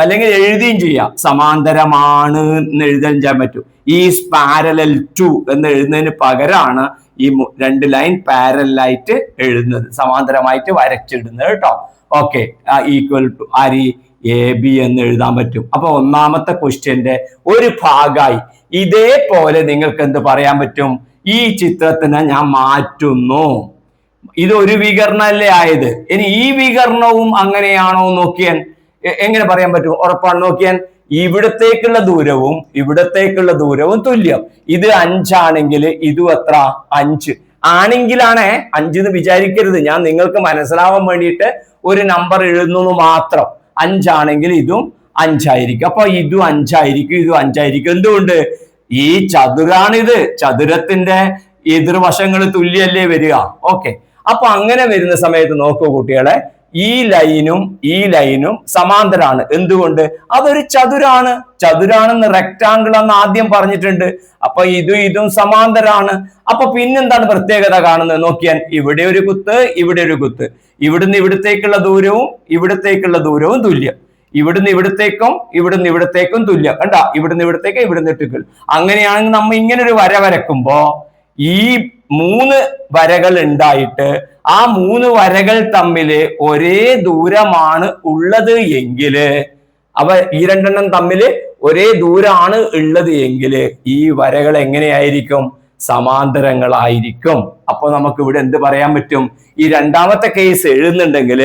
അല്ലെങ്കിൽ എഴുതുകയും ചെയ്യാം, സമാന്തരമാണ് എന്ന് എഴുതാൻ ചെയ്യാൻ പറ്റും. ഈസ് പാരലൽ ടു എന്ന് എഴുതുന്നതിന് പകരമാണ് ഈ 2 ലൈൻ പാരലായിട്ട് എഴുതുന്നത്, സമാന്തരമായിട്ട് വരച്ചിടുന്നത് കേട്ടോ. Okay, equal to A B എന്ന് എഴുതാൻ പറ്റും. അപ്പൊ ഒന്നാമത്തെ ക്വസ്റ്റ്യന്റെ ഒരു ഭാഗമായി ഇതേപോലെ നിങ്ങൾക്ക് എന്ത് പറയാൻ പറ്റും, ഈ ചിത്രത്തിനെ ഞാൻ മാറ്റുന്നു. ഇതൊരു വികരണമല്ലേ ആയത്, ഇനി ഈ വികരണവും അങ്ങനെയാണോ നോക്കിയാൽ എങ്ങനെ പറയാൻ പറ്റും, ഉറപ്പാണ്. നോക്കിയാൽ ഇവിടത്തേക്കുള്ള ദൂരവും തുല്യം. ഇത് 5 ആണെങ്കിൽ ഇതും എത്ര, 5 ആണെങ്കിലാണ് 5 എന്ന് വിചാരിക്കരുത്, ഞാൻ നിങ്ങൾക്ക് മനസ്സിലാവാൻ വേണ്ടിയിട്ട് ഒരു നമ്പർ എഴുതുന്നു മാത്രം. 5 ആണെങ്കിൽ ഇതും 5 ആയിരിക്കും. അപ്പൊ ഇതും 5 ആയിരിക്കും. എന്തുകൊണ്ട്, ഈ ചതുരാണിത്, ചതുരത്തിന്റെ എതിർവശങ്ങൾ തുല്യല്ലേ വരിക. ഓക്കെ, അപ്പൊ അങ്ങനെ വരുന്ന സമയത്ത് നോക്കൂ കുട്ടികളെ, ഈ ലൈനും സമാന്തരാണ്. എന്തുകൊണ്ട്, അതൊരു ചതുരാണെന്ന്, റെക്ടാങ്കിൾ എന്ന് ആദ്യം പറഞ്ഞിട്ടുണ്ട്. അപ്പൊ ഇതും സമാന്തരാണ്. അപ്പൊ പിന്നെന്താണ് പ്രത്യേകത കാണുന്നത് നോക്കിയാൽ, ഇവിടെ ഒരു കുത്ത്, ഇവിടുന്ന് ഇവിടത്തേക്കുള്ള ദൂരവും തുല്യം. ഇവിടുന്ന് ഇവിടത്തേക്കും തുല്യം. കണ്ട, ഇവിടുന്ന് ഇവിടത്തേക്ക്. അങ്ങനെയാണെങ്കിൽ നമ്മൾ ഇങ്ങനെ ഒരു വര വരക്കുമ്പോ ഈ 3 വരകൾ ഉണ്ടായിട്ട് ആ 3 വരകൾ തമ്മിൽ ഒരേ ദൂരമാണ് ഉള്ളത് എങ്കിൽ, ഈ 2 എണ്ണം തമ്മിൽ ഒരേ ദൂരമാണ് ഉള്ളത് എങ്കിൽ ഈ വരകൾ എങ്ങനെയായിരിക്കും, സമാന്തരങ്ങളായിരിക്കും. അപ്പൊ നമുക്ക് ഇവിടെ എന്ത് പറയാൻ പറ്റും, ഈ രണ്ടാമത്തെ കേസ് എഴുതുന്നുണ്ടെങ്കിൽ,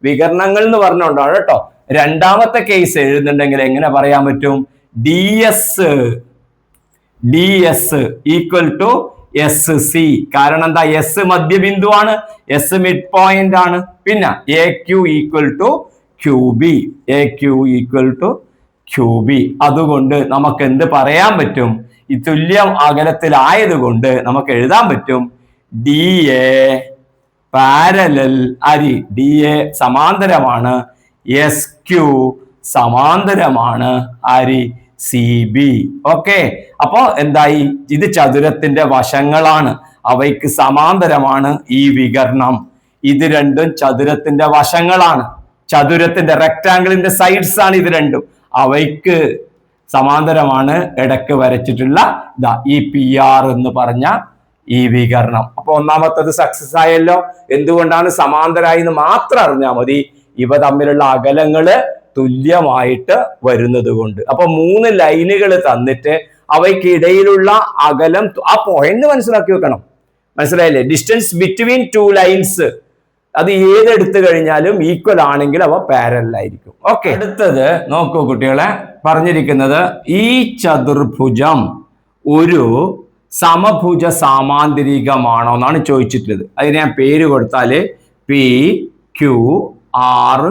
വികരണങ്ങൾ എന്ന് പറഞ്ഞുകൊണ്ടാണ് കേട്ടോ, രണ്ടാമത്തെ കേസ് എഴുതുന്നുണ്ടെങ്കിൽ എങ്ങനെ പറയാൻ പറ്റും, D S equal to S C. കാരണം എന്താ, എസ് മധ്യബിന്ദുവാണ്, എസ് മിഡ് പോയിന്റ് ആണ്. പിന്നെ A Q equal to Q B. അതുകൊണ്ട് നമുക്ക് എന്ത് പറയാൻ പറ്റും, ഈ തുല്യം അകലത്തിലായതുകൊണ്ട് നമുക്ക് എഴുതാൻ പറ്റും, D A parallel D A സമാന്തരമാണ്, എസ് ക്യു സമാന്തരമാണ് സി ബി. ഓക്കെ, അപ്പോ എന്തായി, ഇത് ചതുരത്തിന്റെ വശങ്ങളാണ്, അവയ്ക്ക് സമാന്തരമാണ് ഈ വികരണം. ഇത് രണ്ടും ചതുരത്തിന്റെ വശങ്ങളാണ്, ചതുരത്തിന്റെ റെക്ടാങ്കിളിന്റെ സൈഡ്സ് ആണ് ഇത് രണ്ടും, അവയ്ക്ക് സമാന്തരമാണ് ഇടക്ക് വരച്ചിട്ടുള്ള ഈ പി ആർ എന്ന് പറഞ്ഞ ഈ വികരണം. അപ്പൊ ഒന്നാമത്തത് സക്സസ് ആയല്ലോ. എന്തുകൊണ്ടാണ് സമാന്തരായി എന്ന് മാത്രം അറിഞ്ഞാൽ മതി, ഇവ തമ്മിലുള്ള അകലങ്ങള് തുല്യമായിട്ട് വരുന്നത് കൊണ്ട്. അപ്പൊ 3 ലൈനുകൾ തന്നിട്ട് അവയ്ക്കിടയിലുള്ള അകലം, ആ പോയിന്റ് മനസ്സിലാക്കി വെക്കണം. മനസ്സിലായില്ലേ, ഡിസ്റ്റൻസ് ബിറ്റ്വീൻ 2 ലൈൻസ് അത് ഏതെടുത്തു കഴിഞ്ഞാലും ഈക്വൽ ആണെങ്കിൽ അവ പാരലൽ ആയിരിക്കും. ഓക്കെ, അടുത്തത് നോക്കൂ കുട്ടികളെ, പറഞ്ഞിരിക്കുന്നത് ഈ ചതുർഭുജം ഒരു സമഭുജ സാമാന്തരികമാണോ എന്നാണ് ചോദിച്ചിട്ടുള്ളത്. അതിന് ഞാൻ പേര് കൊടുത്താല് പി ക്യു ആർ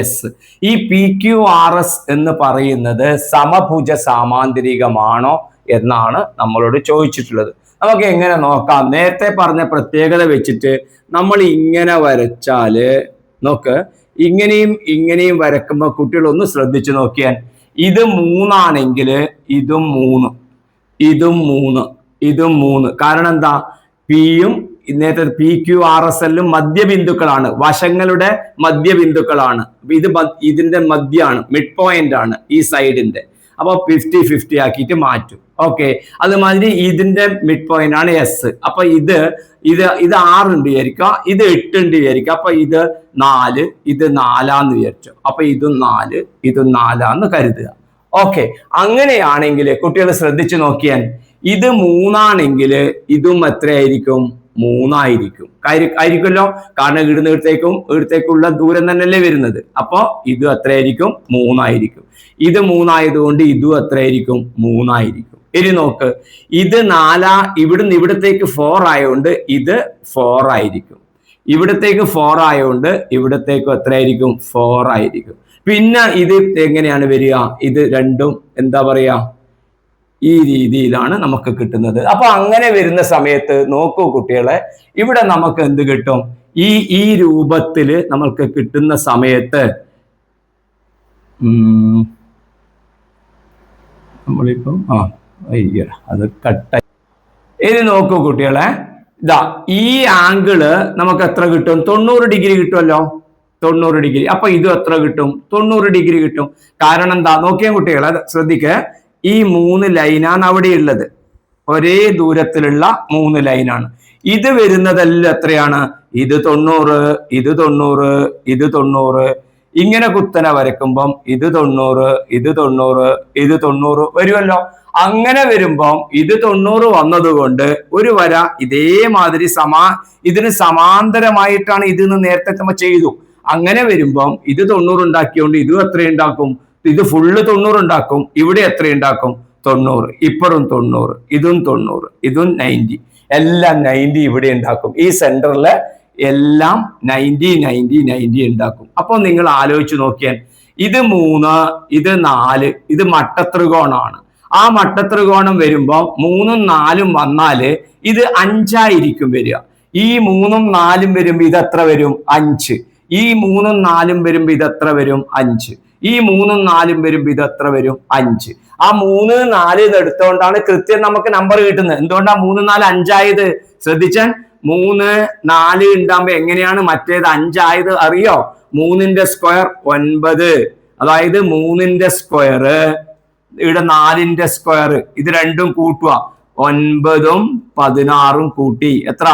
എസ്. ഈ പി ക്യു ആർ എസ് എന്ന് പറയുന്നത് സമഭുജ സാമാന്തരികമാണോ എന്നാണ് നമ്മളോട് ചോദിച്ചിട്ടുള്ളത്. നമുക്ക് എങ്ങനെ നോക്കാം, നേരത്തെ പറഞ്ഞ പ്രത്യേകത വെച്ചിട്ട് നമ്മൾ ഇങ്ങനെ വരച്ചാല് നോക്ക്, ഇങ്ങനെയും ഇങ്ങനെയും വരക്കുമ്പോൾ കുട്ടികൾ ഒന്ന് ശ്രദ്ധിച്ചു നോക്കിയാൽ ഇത് 3 ആണെങ്കിൽ ഇതും 3, ഇതും 3, ഇതും 3. കാരണം എന്താ? പിയും നേരത്തെ പി ക്യു ആർ എസ് എല്ലും മധ്യബിന്ദുക്കളാണ്, വശങ്ങളുടെ മധ്യബിന്ദുക്കളാണ്. ഇതിന്റെ മധ്യമാണ്, മിഡ് പോയിന്റ് ആണ് ഈ സൈഡിന്റെ. അപ്പോൾ 50-50 ആക്കിയിട്ട് മാറ്റും. ഓക്കെ, അതുമാതിരി ഇതിന്റെ മിഡ് പോയിന്റ് ആണ് എസ്. അപ്പൊ ഇത് 6 ഉണ്ട് വിചാരിക്കുക, ഇത് 8 ഉണ്ട് വിചാരിക്കുക. അപ്പൊ ഇത് 4, ഇത് 4 വിചാരിച്ചു. അപ്പൊ ഇതും 4, ഇതും 4 കരുതുക. ഓക്കെ, അങ്ങനെയാണെങ്കിൽ കുട്ടികൾ ശ്രദ്ധിച്ചു നോക്കിയാൽ ഇത് 3 ആണെങ്കിൽ ഇതും എത്രയായിരിക്കും? 3 ആയിരിക്കും. ആയിരിക്കുമല്ലോ, കാരണം ഇവിടത്തേക്കുള്ള ദൂരം തന്നെയല്ലേ വരുന്നത്. അപ്പൊ ഇത് എത്രയായിരിക്കും? 3 ആയിരിക്കും. ഇത് 3 ആയതുകൊണ്ട് ഇതും എത്രയായിരിക്കും? 3 ആയിരിക്കും. ഇനി നോക്ക്, ഇത് 4, ഇവിടുന്ന് ഇവിടത്തേക്ക് 4 ആയതുകൊണ്ട് ഇത് 4 ആയിരിക്കും. ഇവിടത്തേക്ക് 4 ആയതുകൊണ്ട് ഇവിടത്തേക്ക് എത്രയായിരിക്കും? 4 ആയിരിക്കും. പിന്നെ ഇത് എങ്ങനെയാണ് വരിക? ഇത് രണ്ടും എന്താ പറയാ, ഈ രീതിയിലാണ് നമുക്ക് കിട്ടുന്നത്. അപ്പൊ അങ്ങനെ വരുന്ന സമയത്ത് നോക്കൂ കുട്ടികളെ, ഇവിടെ നമുക്ക് എന്ത് കിട്ടും? ഈ രൂപത്തില് നമുക്ക് കിട്ടുന്ന സമയത്ത് നമ്മളിപ്പം അത് കട്ടായി. ഇനി നോക്കൂ കുട്ടികളെ, ഇതാ ഈ ആംഗിള് നമുക്ക് എത്ര കിട്ടും? 90 ഡിഗ്രി കിട്ടുമല്ലോ, 90 ഡിഗ്രി. അപ്പൊ ഇതും എത്ര കിട്ടും? 90 ഡിഗ്രി കിട്ടും. കാരണം എന്താ? നോക്കിയാൽ കുട്ടികളെ ശ്രദ്ധിക്കുക, ഈ 3 ലൈനാണ് അവിടെ ഉള്ളത്, ഒരേ ദൂരത്തിലുള്ള 3 ലൈനാണ്. ഇത് വരുന്നതെല്ലാം എത്രയാണ്? ഇത് 90, ഇത് 90, ഇത് 90. ഇങ്ങനെ കുത്തനെ വരയ്ക്കുമ്പം ഇത് 90, ഇത് 90, ഇത് 90 വരുമല്ലോ. അങ്ങനെ വരുമ്പം ഇത് 90 വന്നതുകൊണ്ട് ഒരു വര ഇതേമാതിരി ഇതിന് സമാന്തരമായിട്ടാണ് ഇതിന് നേരത്തെ നമ്മൾ ചെയ്തു. അങ്ങനെ വരുമ്പം ഇത് 90 ഉണ്ടാക്കിയോണ്ട് ഇതും എത്രയുണ്ടാക്കും? ഇത് ഫുള്ള് 90 ഉണ്ടാക്കും. ഇവിടെ എത്രയുണ്ടാക്കും? 90. ഇപ്പറും 90, ഇതും 90, ഇതും 90, എല്ലാം 90 ഇവിടെ ഉണ്ടാക്കും. ഈ സെന്ററില് എല്ലാം 90, 90, 90 ഉണ്ടാക്കും. അപ്പൊ നിങ്ങൾ ആലോചിച്ച് നോക്കിയാൽ ഇത് 3, ഇത് 4, ഇത് മട്ടത്രികോണമാണ്. ആ മട്ടത്രികോണം വരുമ്പോ 3ഉം 4ഉം വന്നാല് ഇത് 5 ആയിരിക്കും വരിക. ഈ 3ഉം 4ഉം വരുമ്പോ ഇത് എത്ര വരും? 5. ഈ 3ഉം 4ഉം വരുമ്പോ ഇത് എത്ര വരും? 5. ഈ 3ഉം 4ഉം വരുമ്പോ ഇത് എത്ര വരും? 5. ആ 3, 4 എടുത്തോണ്ടാണ് കൃത്യം നമുക്ക് നമ്പർ കിട്ടുന്നത്. എന്തുകൊണ്ടാ 3, 4, 5 ആയത്? ശ്രദ്ധിച്ചാൽ 3, 4 ഉണ്ടാകുമ്പോ എങ്ങനെയാണ് മറ്റേത് 5 ആയത് അറിയോ? 3ന്റെ സ്ക്വയർ 9, അതായത് 3ന്റെ സ്ക്വയർ ഇവിടെ 4ന്റെ സ്ക്വയർ, ഇത് രണ്ടും കൂട്ടുക, 9ഉം 16ഉം കൂട്ടി എത്ര?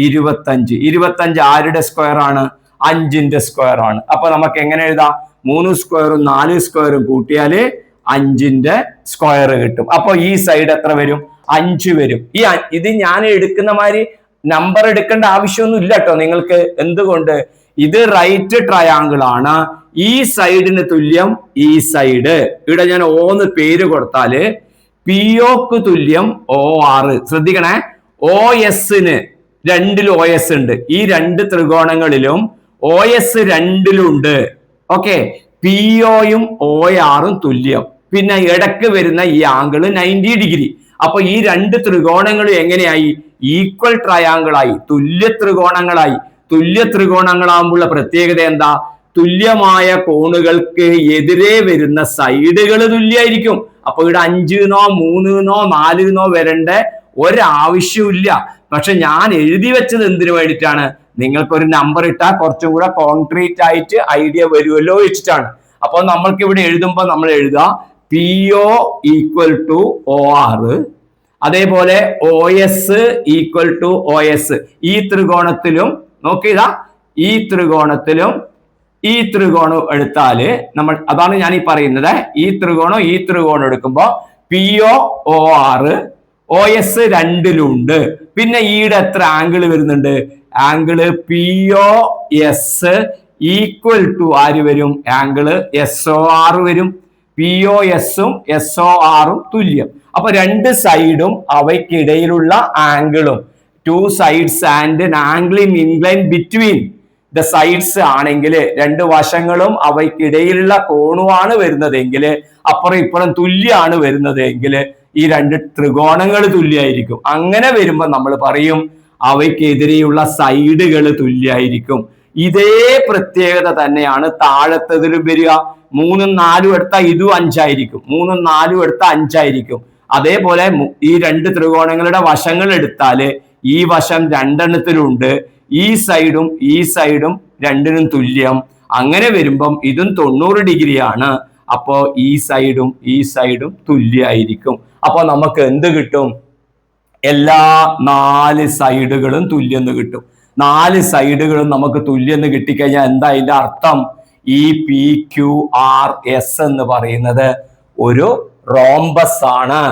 25. 25 ആരുടെ സ്ക്വയർ ആണ്? 5ന്റെ സ്ക്വയർ ആണ്. അപ്പൊ നമുക്ക് എങ്ങനെ എഴുതാം? 3 സ്ക്വയറും 4 സ്ക്വയറും കൂട്ടിയാല് 5ന്റെ സ്ക്വയർ കിട്ടും. അപ്പൊ ഈ സൈഡ് എത്ര വരും? 5 വരും. ഇത് ഞാൻ എടുക്കുന്ന മാതിരി നമ്പർ എടുക്കേണ്ട ആവശ്യമൊന്നും ഇല്ല കേട്ടോ നിങ്ങൾക്ക്. എന്തുകൊണ്ട്? ഇത് റൈറ്റ് ട്രയാങ്കിൾ ആണ്. ഈ സൈഡിന് തുല്യം ഈ സൈഡ്. ഇവിടെ ഞാൻ ഓന്ന് പേര് കൊടുത്താല് POക്ക് തുല്യം OR. ശ്രദ്ധിക്കണേ, OSന് 2ൽ OS ഉണ്ട്. ഈ 2 ത്രികോണങ്ങളിലും OS 2ലും ഉണ്ട്. ഓക്കെ, POയും ORും തുല്യം. പിന്നെ ഇടക്ക് വരുന്ന ഈ ആംഗിള് 90 ഡിഗ്രി. അപ്പൊ ഈ 2 ത്രികോണങ്ങളും എങ്ങനെയായി? ഈക്വൽ ട്രയാങ്കിൾ ആയി, തുല്യ ത്രികോണങ്ങളായി. തുല്യ ത്രികോണങ്ങളാകുമ്പോഴുള്ള പ്രത്യേകത എന്താ? തുല്യമായ കോണുകൾക്ക് എതിരെ വരുന്ന സൈഡുകൾ തുല്യായിരിക്കും. അപ്പൊ ഇവിടെ 5നോ 3നോ 4നോ വരേണ്ട ഒരാവശ്യമില്ല. പക്ഷെ ഞാൻ എഴുതി വെച്ചത് എന്തിനു വേണ്ടിയിട്ടാണ്? നിങ്ങൾക്കൊരു നമ്പർ ഇട്ടാൽ കുറച്ചും കൂടെ കോൺക്രീറ്റ് ആയിട്ട് ഐഡിയ വരുമല്ലോ വെച്ചിട്ടാണ്. അപ്പൊ നമ്മൾക്ക് ഇവിടെ എഴുതുമ്പോൾ നമ്മൾ എഴുതുക PO ഈക്വൽ ടു OR, അതേപോലെ OS ഈക്വൽ ടു OS. ഈ ത്രികോണത്തിലും നോക്കിയതാ, ഈ ത്രികോണത്തിലും ഈ ത്രികോണം എടുത്താല് നമ്മൾ, അതാണ് ഞാൻ ഈ പറയുന്നത്, ഈ ത്രികോണം എടുക്കുമ്പോ PO OR OS 2ലും ഉണ്ട്. പിന്നെ ഈടെ എത്ര ആംഗിൾ വരുന്നുണ്ട്? ആംഗിള് POS ഈക്വൽ ടു ആര് വരും? ആംഗിള് SOR വരും. POSഉം SORഉം തുല്യം. അപ്പൊ 2 സൈഡും അവയ്ക്കിടയിലുള്ള ആംഗിളും, 2 sides and an angle in incline between the sides ആണെങ്കിൽ, 2 വശങ്ങളും അവയ്ക്കിടയിലുള്ള കോണുമാണ് വരുന്നതെങ്കിൽ, അപ്പുറം ഇപ്പുറം തുല്യമാണ് വരുന്നതെങ്കിൽ ഈ 2 ത്രികോണങ്ങൾ തുല്യമായിരിക്കും. അങ്ങനെ വരുമ്പോൾ നമ്മൾ പറയും അവയ്ക്കെതിരെയുള്ള സൈഡുകൾ തുല്യമായിരിക്കും. ഇതേ പ്രത്യേകത തന്നെയാണ് താഴത്തതിലും വരിക. 3ഉം 4ഉം എടുത്താൽ ഇതും 5 ആയിരിക്കും, 3ഉം 4ഉം എടുത്താൽ 5 ആയിരിക്കും. അതേപോലെ ഈ രണ്ട് ത്രികോണങ്ങളുടെ വശങ്ങൾ എടുത്താല് ഈ വശം രണ്ടെണ്ണത്തിലുണ്ട്, ഈ സൈഡും രണ്ടിനും തുല്യം. അങ്ങനെ വരുമ്പം ഇതും 90 ഡിഗ്രിയാണ്. അപ്പോ ഈ സൈഡും തുല്യമായിരിക്കും. അപ്പൊ നമുക്ക് എന്ത് കിട്ടും? എല്ലാ 4 സൈഡുകളും തുല്യം എന്ന് കിട്ടും. 4 സൈഡുകളും നമുക്ക് തുല്യം എന്ന് കിട്ടിക്കഴിഞ്ഞാൽ എന്താ അതിന്റെ അർത്ഥം? ഈ PQRS എന്ന് പറയുന്നത് ഒരു റോംബസ് ആണ്,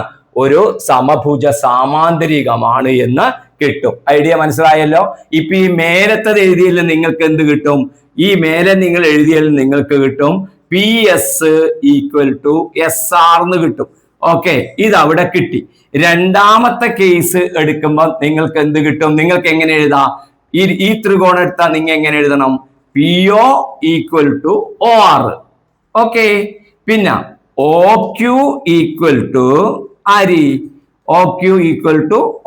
ഒരു സമഭുജ സാമാന്തരികമാണ് എന്ന് കിട്ടും. ഐഡിയ മനസ്സിലായല്ലോ? ഇപ്പൊ ഈ മേലത്തത് എഴുതിയതിൽ നിങ്ങൾക്ക് എന്ത് കിട്ടും? ഈ മേലെ നിങ്ങൾ എഴുതിയതിൽ നിങ്ങൾക്ക് കിട്ടും PS = SR എന്ന് കിട്ടും. ഓക്കെ, ഇത് അവിടെ കിട്ടി. രണ്ടാമത്തെ കേസ് എടുക്കുമ്പോൾ നിങ്ങൾക്ക് എന്ത് കിട്ടും? നിങ്ങൾക്ക് എങ്ങനെ എഴുതാം? ഈ ത്രികോണം എടുത്താൽ നിങ്ങൾ എങ്ങനെ എഴുതണം? PO = OR. ഓക്കെ, പിന്നെ OQ =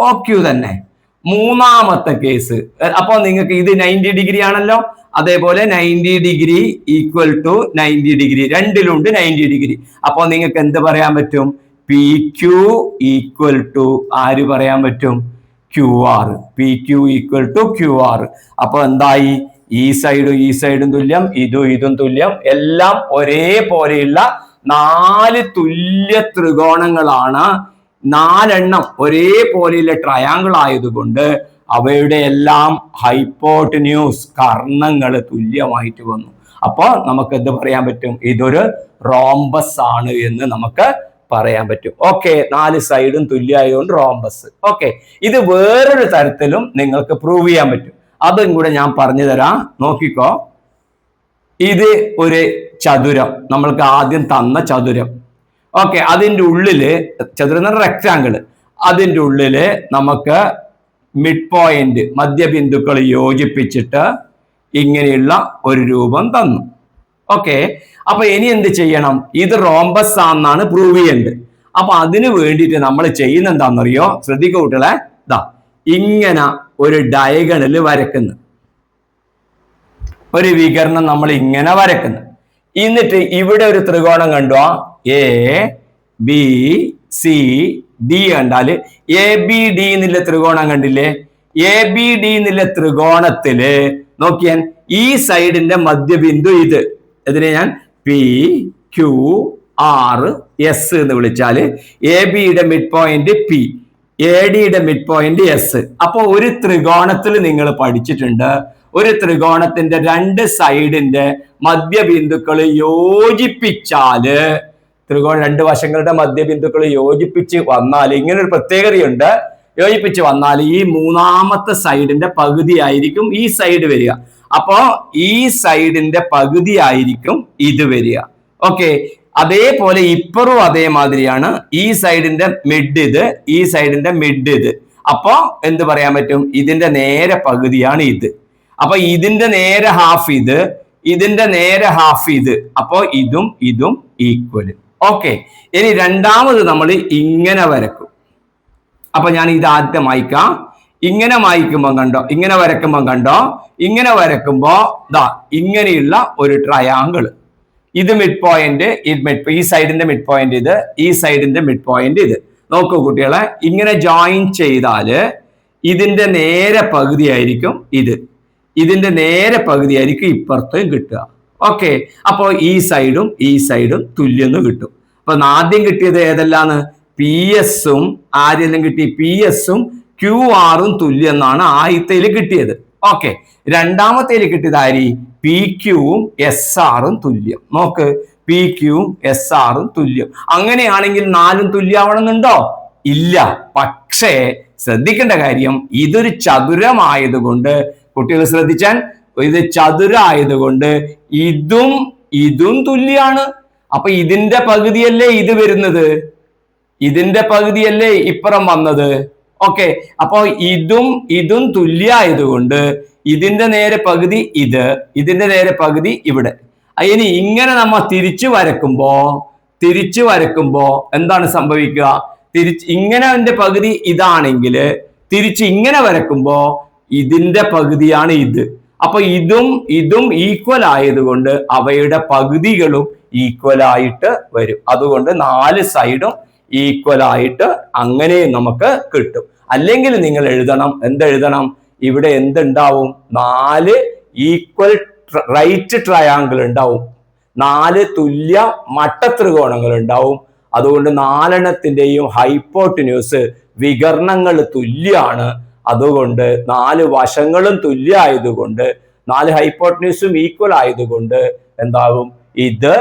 OQ തന്നെ. മൂന്നാമത്തെ കേസ് അപ്പൊ നിങ്ങൾക്ക് ഇത് 90 ഡിഗ്രി ആണല്ലോ, അതേപോലെ 90 ഡിഗ്രി = 90 ഡിഗ്രി, രണ്ടിലുണ്ട് 90 ഡിഗ്രി. അപ്പൊ നിങ്ങൾക്ക് എന്ത് പറയാൻ പറ്റും? PQ = പറയാൻ പറ്റും? QR. PQ = QR. അപ്പൊ എന്തായി? ഈ സൈഡും തുല്യം, ഇതും തുല്യം, എല്ലാം ഒരേപോലെയുള്ള 4 തുല്യ ത്രികോണങ്ങളാണ്. 4 എണ്ണം ഒരേപോലെയുള്ള ട്രയാങ്കിൾ ആയതുകൊണ്ട് അവയുടെ എല്ലാം ഹൈപ്പോട്ടന്യൂസ് കർണങ്ങൾ തുല്യമായിട്ട് വന്നു. അപ്പൊ നമുക്ക് എന്ത് പറയാൻ പറ്റും? ഇതൊരു റോംബസ് ആണ് എന്ന് നമുക്ക് പറയാൻ പറ്റും. ഓക്കെ, 4 സൈഡും തുല്യമായതുകൊണ്ട് റോംബസ്. ഓക്കെ, ഇത് വേറൊരു തരത്തിലും നിങ്ങൾക്ക് പ്രൂവ് ചെയ്യാൻ പറ്റും. അതും കൂടെ ഞാൻ പറഞ്ഞു തരാം, നോക്കിക്കോ. ഇത് ഒരു ചതുരം, നമ്മൾക്ക് ആദ്യം തന്ന ചതുരം. ഓക്കെ, അതിൻ്റെ ഉള്ളില് ചതുരം റെക്റ്റാങ്കിൾ, അതിൻ്റെ ഉള്ളില് നമുക്ക് മിഡ് പോയിന്റ് മധ്യബിന്ദുക്കൾ യോജിപ്പിച്ചിട്ട് ഇങ്ങനെയുള്ള ഒരു രൂപം തന്നു. ഓക്കെ, അപ്പൊ ഇനി എന്ത് ചെയ്യണം? ഇത് റോംബസ് ആണെന്നാണ് പ്രൂവ് ചെയ്യേണ്ടത്. അപ്പൊ അതിന് വേണ്ടിയിട്ട് നമ്മൾ ചെയ്യുന്ന എന്താണെന്നറിയോ? ശ്രദ്ധിക്കുക കുട്ടികളെ, ഇതാ ഇങ്ങനെ ഒരു ഡയഗണൽ വരക്കുന്നു, ഒരു വികരണം നമ്മൾ ഇങ്ങനെ വരക്കുന്നു. എന്നിട്ട് ഇവിടെ ഒരു ത്രികോണം കണ്ടോ? ABCD കണ്ടാല് ABD എന്നുള്ള ത്രികോണം കണ്ടില്ലേ? ABD എന്നുള്ള ത്രികോണത്തില് നോക്കിയാൽ ഈ സൈഡിന്റെ മധ്യബിന്ദു ഇതിനെ ഞാൻ PQRS എന്ന് വിളിച്ചാല് ABയുടെ മിഡ് പോയിന്റ് P, ADയുടെ മിഡ് പോയിന്റ് S. അപ്പൊ ഒരു ത്രികോണത്തിൽ നിങ്ങൾ പഠിച്ചിട്ടുണ്ട്, ഒരു ത്രികോണത്തിന്റെ 2 സൈഡിന്റെ മധ്യബിന്ദുക്കൾ യോജിപ്പിച്ചാല്, ത്രികോണം 2 വശങ്ങളുടെ മധ്യബിന്ദുക്കൾ യോജിപ്പിച്ച് വന്നാൽ ഇങ്ങനെ ഒരു പ്രത്യേകതയുണ്ട്. യോജിപ്പിച്ച് വന്നാൽ ഈ മൂന്നാമത്തെ സൈഡിന്റെ പകുതി ആയിരിക്കും ഈ സൈഡ് വരിക. അപ്പോ ഈ സൈഡിന്റെ പകുതി ആയിരിക്കും ഇത് വരിക. ഓക്കെ, അതേപോലെ ഇപ്പറും അതേമാതിരിയാണ്. ഈ സൈഡിന്റെ മിഡ് ഇത്, ഈ സൈഡിന്റെ മിഡ് ഇത്. അപ്പോ എന്ത് പറയാൻ പറ്റും? ഇതിന്റെ നേരെ പകുതിയാണ് ഇത്. അപ്പൊ ഇതിന്റെ നേരെ ഹാഫ് ഇത്, ഇതിന്റെ നേരെ ഹാഫ് ഇത്. അപ്പോ ഇതും ഈക്വൽ. ഓക്കെ, ഇനി രണ്ടാമത് നമ്മൾ ഇങ്ങനെ വരക്കും. അപ്പൊ ഞാൻ ഇത് ആദ്യം മായ്ക്കാം. ഇങ്ങനെ മായ്ക്കുമ്പോൾ കണ്ടോ, ഇങ്ങനെ വരക്കുമ്പോൾ കണ്ടോ, ഇങ്ങനെ വരക്കുമ്പോ ദാ ഇങ്ങനെയുള്ള ഒരു ട്രയാങ്കിൾ. ഇത് മിഡ് പോയിന്റ്, ഈ സൈഡിന്റെ മിഡ് പോയിന്റ് ഇത്, ഈ സൈഡിന്റെ മിഡ് പോയിന്റ് ഇത്. നോക്കൂ കുട്ടികളെ, ഇങ്ങനെ ജോയിൻ ചെയ്താല് ഇതിന്റെ നേരെ പകുതി ആയിരിക്കും ഇത്, ഇതിന്റെ നേരെ പകുതി ആയിരിക്കും ഇപ്പുറത്തും കിട്ടുക. ഓക്കെ, അപ്പോൾ ഈ സൈഡും തുല്യം കിട്ടും. അപ്പൊ ആദ്യം കിട്ടിയത് ഏതെല്ലാന്ന്? PS-ഉം ആരെല്ലാം കിട്ടി? PS-ഉം QR-ഉം തുല്യം എന്നാണ് ആദ്യത്തേൽ കിട്ടിയത്. ഓക്കെ, രണ്ടാമത്തേൽ കിട്ടിയത് ആര്? PQ-ഉം SR-ഉം തുല്യം. നോക്ക്, PQ-ഉം SR-ഉം തുല്യം. അങ്ങനെയാണെങ്കിൽ 4ഉം തുല്യമാവണമെന്നുണ്ടോ? ഇല്ല. പക്ഷേ ശ്രദ്ധിക്കേണ്ട കാര്യം, ഇതൊരു ചതുരമായതുകൊണ്ട്, കുട്ടികൾ ശ്രദ്ധിച്ചാൽ, ഇത് ചതുരായതുകൊണ്ട് ഇതും തുല്യാണ്. അപ്പൊ ഇതിന്റെ പകുതിയല്ലേ ഇത് വരുന്നത്, ഇതിന്റെ പകുതിയല്ലേ ഇപ്പുറം വന്നത്. ഓക്കെ, അപ്പൊ ഇതും തുല്യായതുകൊണ്ട് ഇതിന്റെ നേരെ പകുതി ഇത്, ഇതിന്റെ നേരെ പകുതി ഇവിടെ. ഇനി ഇങ്ങനെ നമ്മ തിരിച്ചു വരക്കുമ്പോ എന്താണ് സംഭവിക്കുക? ഇങ്ങനെ അതിന്റെ പകുതി ഇതാണെങ്കിൽ തിരിച്ച് ഇങ്ങനെ വരക്കുമ്പോ ഇതിന്റെ പകുതിയാണ് ഇത്. അപ്പൊ ഇതും ഈക്വൽ ആയതുകൊണ്ട് അവയുടെ പകുതികളും ഈക്വൽ ആയിട്ട് വരും. അതുകൊണ്ട് 4 സൈഡും ഈക്വൽ ആയിട്ട് അങ്ങനെ നമുക്ക് കിട്ടും. അല്ലെങ്കിൽ നിങ്ങൾ എന്തെഴുതണം? ഇവിടെ എന്തുണ്ടാവും? 4 ഈക്വൽ റൈറ്റ് ട്രയാങ്കിൾ ഉണ്ടാവും, 4 തുല്യ മട്ടത്രികോണങ്ങൾ ഉണ്ടാവും. അതുകൊണ്ട് 4 ഹൈപ്പോട്ടിന്യൂസ് വികർണങ്ങൾ തുല്യാണ്. അതുകൊണ്ട് 4 വശങ്ങളും തുല്യമായതുകൊണ്ട് 4 ഹൈപ്പോട്ടിന്യൂസും ഈക്വൽ ആയതുകൊണ്ട് എന്താകും? ഇത്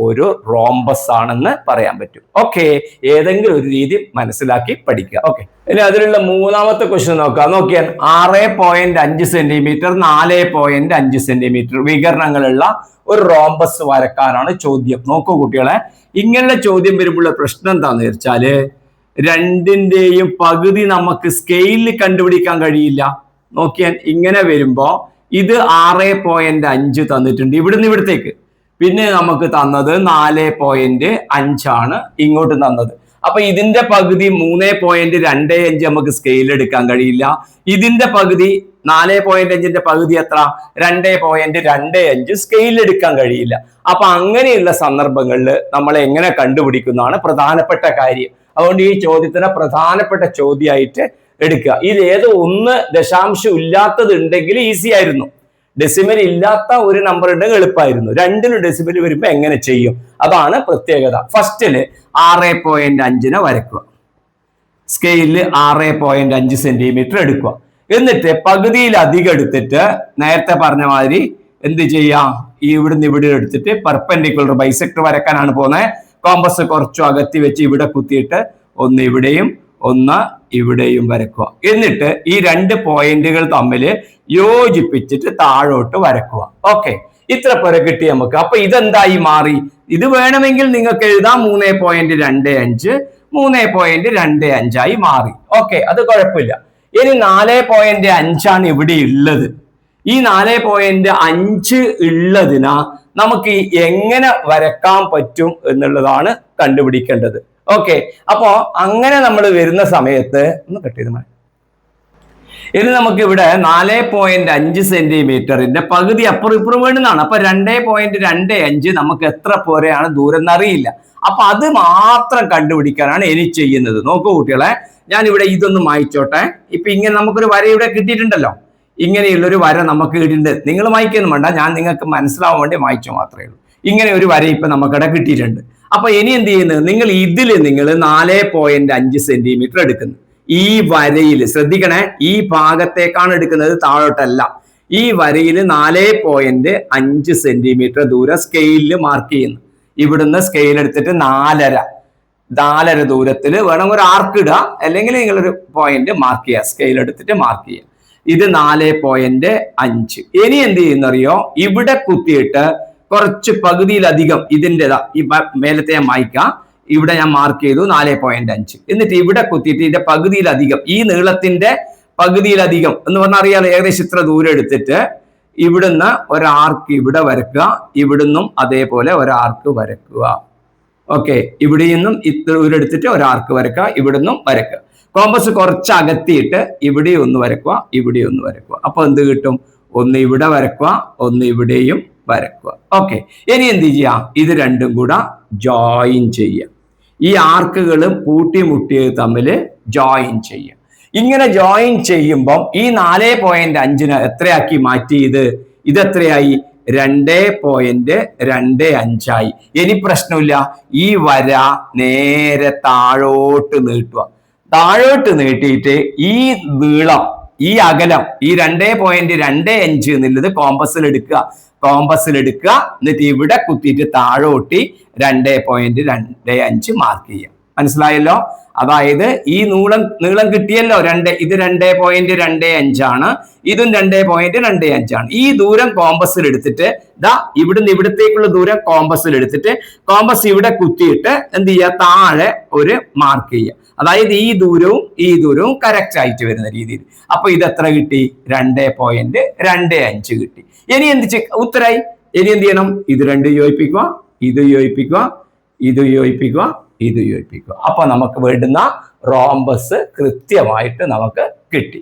ഒരു റോംബസ് ആണെന്ന് പറയാൻ പറ്റും. ഓക്കെ, ഏതെങ്കിലും ഒരു രീതി മനസ്സിലാക്കി പഠിക്കുക. ഓക്കെ, ഇനി അതിലുള്ള മൂന്നാമത്തെ ക്വസ്റ്റ്യൻ നോക്കിയാൽ 6.5 സെന്റിമീറ്റർ 4.5 സെന്റിമീറ്റർ വികരണങ്ങളുള്ള ഒരു റോംബസ് വരക്കാനാണ് ചോദ്യം. നോക്കൂ കുട്ടികളെ, ഇങ്ങനെയുള്ള ചോദ്യം വരുമ്പോൾ പ്രശ്നം എന്താന്ന് വെച്ചാല് രണ്ടിന്റെയും പകുതി നമുക്ക് സ്കെയിലിൽ കണ്ടുപിടിക്കാൻ കഴിയില്ല. നോക്കിയാൽ ഇങ്ങനെ വരുമ്പോ ഇത് 6.5 തന്നിട്ടുണ്ട് ഇവിടുന്ന് ഇവിടത്തേക്ക്, പിന്നെ നമുക്ക് തന്നത് 4.5 ആണ് ഇങ്ങോട്ട് തന്നത്. അപ്പൊ ഇതിന്റെ പകുതി 3.25 നമുക്ക് സ്കെയിൽ എടുക്കാൻ കഴിയില്ല. ഇതിന്റെ പകുതി 4.5ന്റെ പകുതി എത്ര? 2.25 സ്കെയിൽ എടുക്കാൻ കഴിയില്ല. അപ്പൊ അങ്ങനെയുള്ള സന്ദർഭങ്ങളിൽ നമ്മൾ എങ്ങനെ കണ്ടുപിടിക്കുന്നതാണ് പ്രധാനപ്പെട്ട കാര്യം. അതുകൊണ്ട് ഈ ചോദ്യത്തിന് പ്രധാനപ്പെട്ട ചോദ്യമായിട്ട് എടുക്കുക. ഇത് ഏത് 1 ദശാംശം ഇല്ലാത്തത് ഉണ്ടെങ്കിൽ ഈസി ആയിരുന്നു. ഡെസിമൽ ഇല്ലാത്ത ഒരു നമ്പർ ഉണ്ടെങ്കിൽ എളുപ്പമായിരുന്നു. 2 ഡെസിമൽ വരുമ്പോ എങ്ങനെ ചെയ്യും? അതാണ് പ്രത്യേകത. ഫസ്റ്റില് 6.5 വരക്കുക, സ്കെയിലിൽ 6.5 സെന്റിമീറ്റർ എടുക്കുക. എന്നിട്ട് പകുതിയിലധികം എടുത്തിട്ട് നേരത്തെ പറഞ്ഞ മാതിരി എന്ത് ചെയ്യാം? ഇവിടുന്ന് ഇവിടെ എടുത്തിട്ട് പെർപെൻഡിക്കുലർ ബൈസെക്ടർ വരക്കാനാണ് പോകുന്നത്. കോമ്പസ് കുറച്ചു അകത്തി വെച്ച് ഇവിടെ കുത്തിയിട്ട് ഒന്ന് ഇവിടെയും ഒന്ന് ഇവിടെയും വരക്കുക. എന്നിട്ട് ഈ 2 പോയിന്റുകൾ തമ്മിൽ യോജിപ്പിച്ചിട്ട് താഴോട്ട് വരക്കുക. ഓക്കെ, ഇത്ര പേരെ കിട്ടി നമുക്ക്. അപ്പൊ ഇതെന്തായി മാറി? ഇത് വേണമെങ്കിൽ നിങ്ങൾക്ക് എഴുതാം 3.25 3.25 ആയി മാറി. ഓക്കെ, അത് കുഴപ്പമില്ല. ഇനി 4.5 ആണ് ഇവിടെ ഉള്ളത്. ഈ 4.5 ഉള്ളതിനാ നമുക്ക് എങ്ങനെ വരക്കാൻ പറ്റും എന്നുള്ളതാണ് കണ്ടുപിടിക്കേണ്ടത്. ഓക്കെ, അപ്പോ അങ്ങനെ നമ്മൾ വരുന്ന സമയത്ത് ഒന്ന് കട്ട് ചെയ്ത് മാറ്റി. ഇനി നമുക്ക് ഇവിടെ 4.5 സെന്റിമീറ്ററിന്റെ പകുതി അപ്പുറം ഇപ്പുറം വേണ്ടുന്നതാണ്. അപ്പൊ 2.25 നമുക്ക് എത്ര പോരെയാണ് ദൂരം എന്നറിയില്ല. അപ്പൊ അത് മാത്രം കണ്ടുപിടിക്കാനാണ് ഇനി ചെയ്യുന്നത്. നോക്കൂ കുട്ടികളെ, ഞാൻ ഇവിടെ ഇതൊന്ന് മായ്ച്ചോട്ടെ. ഇപ്പൊ ഇങ്ങനെ നമുക്കൊരു വര ഇവിടെ കിട്ടിയിട്ടുണ്ടല്ലോ. ഇങ്ങനെയുള്ളൊരു വര നമുക്ക് കിട്ടിയിട്ടുണ്ട്. നിങ്ങൾ മായ്ക്കൊന്നും വേണ്ട, ഞാൻ നിങ്ങൾക്ക് മനസ്സിലാവാൻ വേണ്ടി മായ്ച്ചു മാത്രമേ ഉള്ളൂ. ഇങ്ങനെ ഒരു വര ഇപ്പൊ നമുക്കിവിടെ കിട്ടിയിട്ടുണ്ട്. അപ്പൊ ഇനി എന്ത് ചെയ്യുന്നത്? നിങ്ങൾ 4.5 സെന്റിമീറ്റർ എടുക്കുന്നു. ഈ വരയിൽ ശ്രദ്ധിക്കണേ, ഈ ഭാഗത്തേക്കാണ് എടുക്കുന്നത്, താഴോട്ടല്ല. ഈ വരയിൽ 4.5 സെന്റിമീറ്റർ ദൂരം സ്കെയിലിൽ മാർക്ക് ചെയ്യുന്നു. ഇവിടുന്ന് സ്കെയിൽ എടുത്തിട്ട് 4.5 ദൂരത്തിൽ വേണം ഒരു ആർക്ക് ഇടുക, അല്ലെങ്കിൽ നിങ്ങളൊരു പോയിന്റ് മാർക്ക് ചെയ്യുക, സ്കെയിൽ എടുത്തിട്ട് മാർക്ക് ചെയ്യുക. ഇത് 4.5. ഇനി എന്ത് ചെയ്യുന്നറിയോ? ഇവിടെ കുത്തിയിട്ട് കുറച്ച് പകുതിയിലധികം ഇതിൻ്റെതാ ഈ മേലത്തെ ഞാൻ മായ്ക്കാം. ഇവിടെ ഞാൻ മാർക്ക് ചെയ്തു 4.5. എന്നിട്ട് ഇവിടെ കുത്തിയിട്ട് ഇതിന്റെ പകുതിയിലധികം, ഈ നീളത്തിന്റെ പകുതിയിലധികം എന്ന് പറഞ്ഞാൽ അറിയാലോ, ഏകദേശം ഇത്ര ദൂരം എടുത്തിട്ട് ഇവിടുന്ന് ഒരാർക്ക് ഇവിടെ വരക്കുക, ഇവിടുന്നും അതേപോലെ ഒരാർക്ക് വരക്കുക. ഓക്കെ, ഇവിടെ നിന്നും ഇത്ര ദൂരം എടുത്തിട്ട് ഒരാർക്ക് വരക്കുക, ഇവിടുന്നും വരക്കുക. കോമ്പസ് കുറച്ച് അകത്തിയിട്ട് ഇവിടെ ഒന്ന് വരക്കുക, ഇവിടെ ഒന്ന് വരക്കുക. അപ്പൊ എന്ത് കിട്ടും? ഒന്ന് ഇവിടെ വരക്കുക, ഒന്ന് ഇവിടെയും വരക്കുക. ഓക്കെ, ഇനി എന്ത് ചെയ്യാം? ഇത് രണ്ടും കൂടെ ജോയിൻ ചെയ്യാം. ഈ ആർക്കുകൾ കൂട്ടിമുട്ടിയത് തമ്മിൽ ജോയിൻ ചെയ്യാം. ഇങ്ങനെ ജോയിൻ ചെയ്യുമ്പം ഈ 4.5 എത്രയാക്കി മാറ്റി? ഇത് എത്രയായി? 2.25 ആയി. ഇനി പ്രശ്നമില്ല, ഈ വര നേരെ താഴോട്ട് നീട്ടുക. താഴോട്ട് നീട്ടിയിട്ട് ഈ നീളം, ഈ അകലം, ഈ 2.25 എന്നുള്ളത് കോമ്പസിൽ എടുക്കുക. എന്നിട്ട് ഇവിടെ കുത്തിയിട്ട് താഴോട്ടി 2.25 മാർക്ക് ചെയ്യാം. മനസ്സിലായല്ലോ? അതായത് ഈ നീളം കിട്ടിയല്ലോ, ഇത് 2.25 ആണ്, ഇതും 2.25 ആണ്. ഈ ദൂരം കോമ്പസിൽ എടുത്തിട്ട് ഇവിടുന്ന് ഇവിടത്തേക്കുള്ള ദൂരം കോമ്പസിൽ എടുത്തിട്ട് കോമ്പസ് ഇവിടെ കുത്തിയിട്ട് എന്ത് ചെയ്യുക? താഴെ ഒരു മാർക്ക് ചെയ്യുക. അതായത് ഈ ദൂരവും കറക്റ്റ് ആയിട്ട് വരുന്ന രീതിയിൽ. അപ്പൊ ഇത് എത്ര കിട്ടി? 2.25 കിട്ടി. ഇനി ഉത്തരായി. ഇനി എന്ത് ചെയ്യണം? ഇത് രണ്ടും യോജിപ്പിക്കുക, ഇത് യോജിപ്പിക്കുക, ഇത് യോജിപ്പിക്കുക, ഇത് യോജിപ്പിക്കുക. അപ്പൊ നമുക്ക് വേണ്ടുന്ന റോംബസ് കൃത്യമായിട്ട് നമുക്ക് കിട്ടി.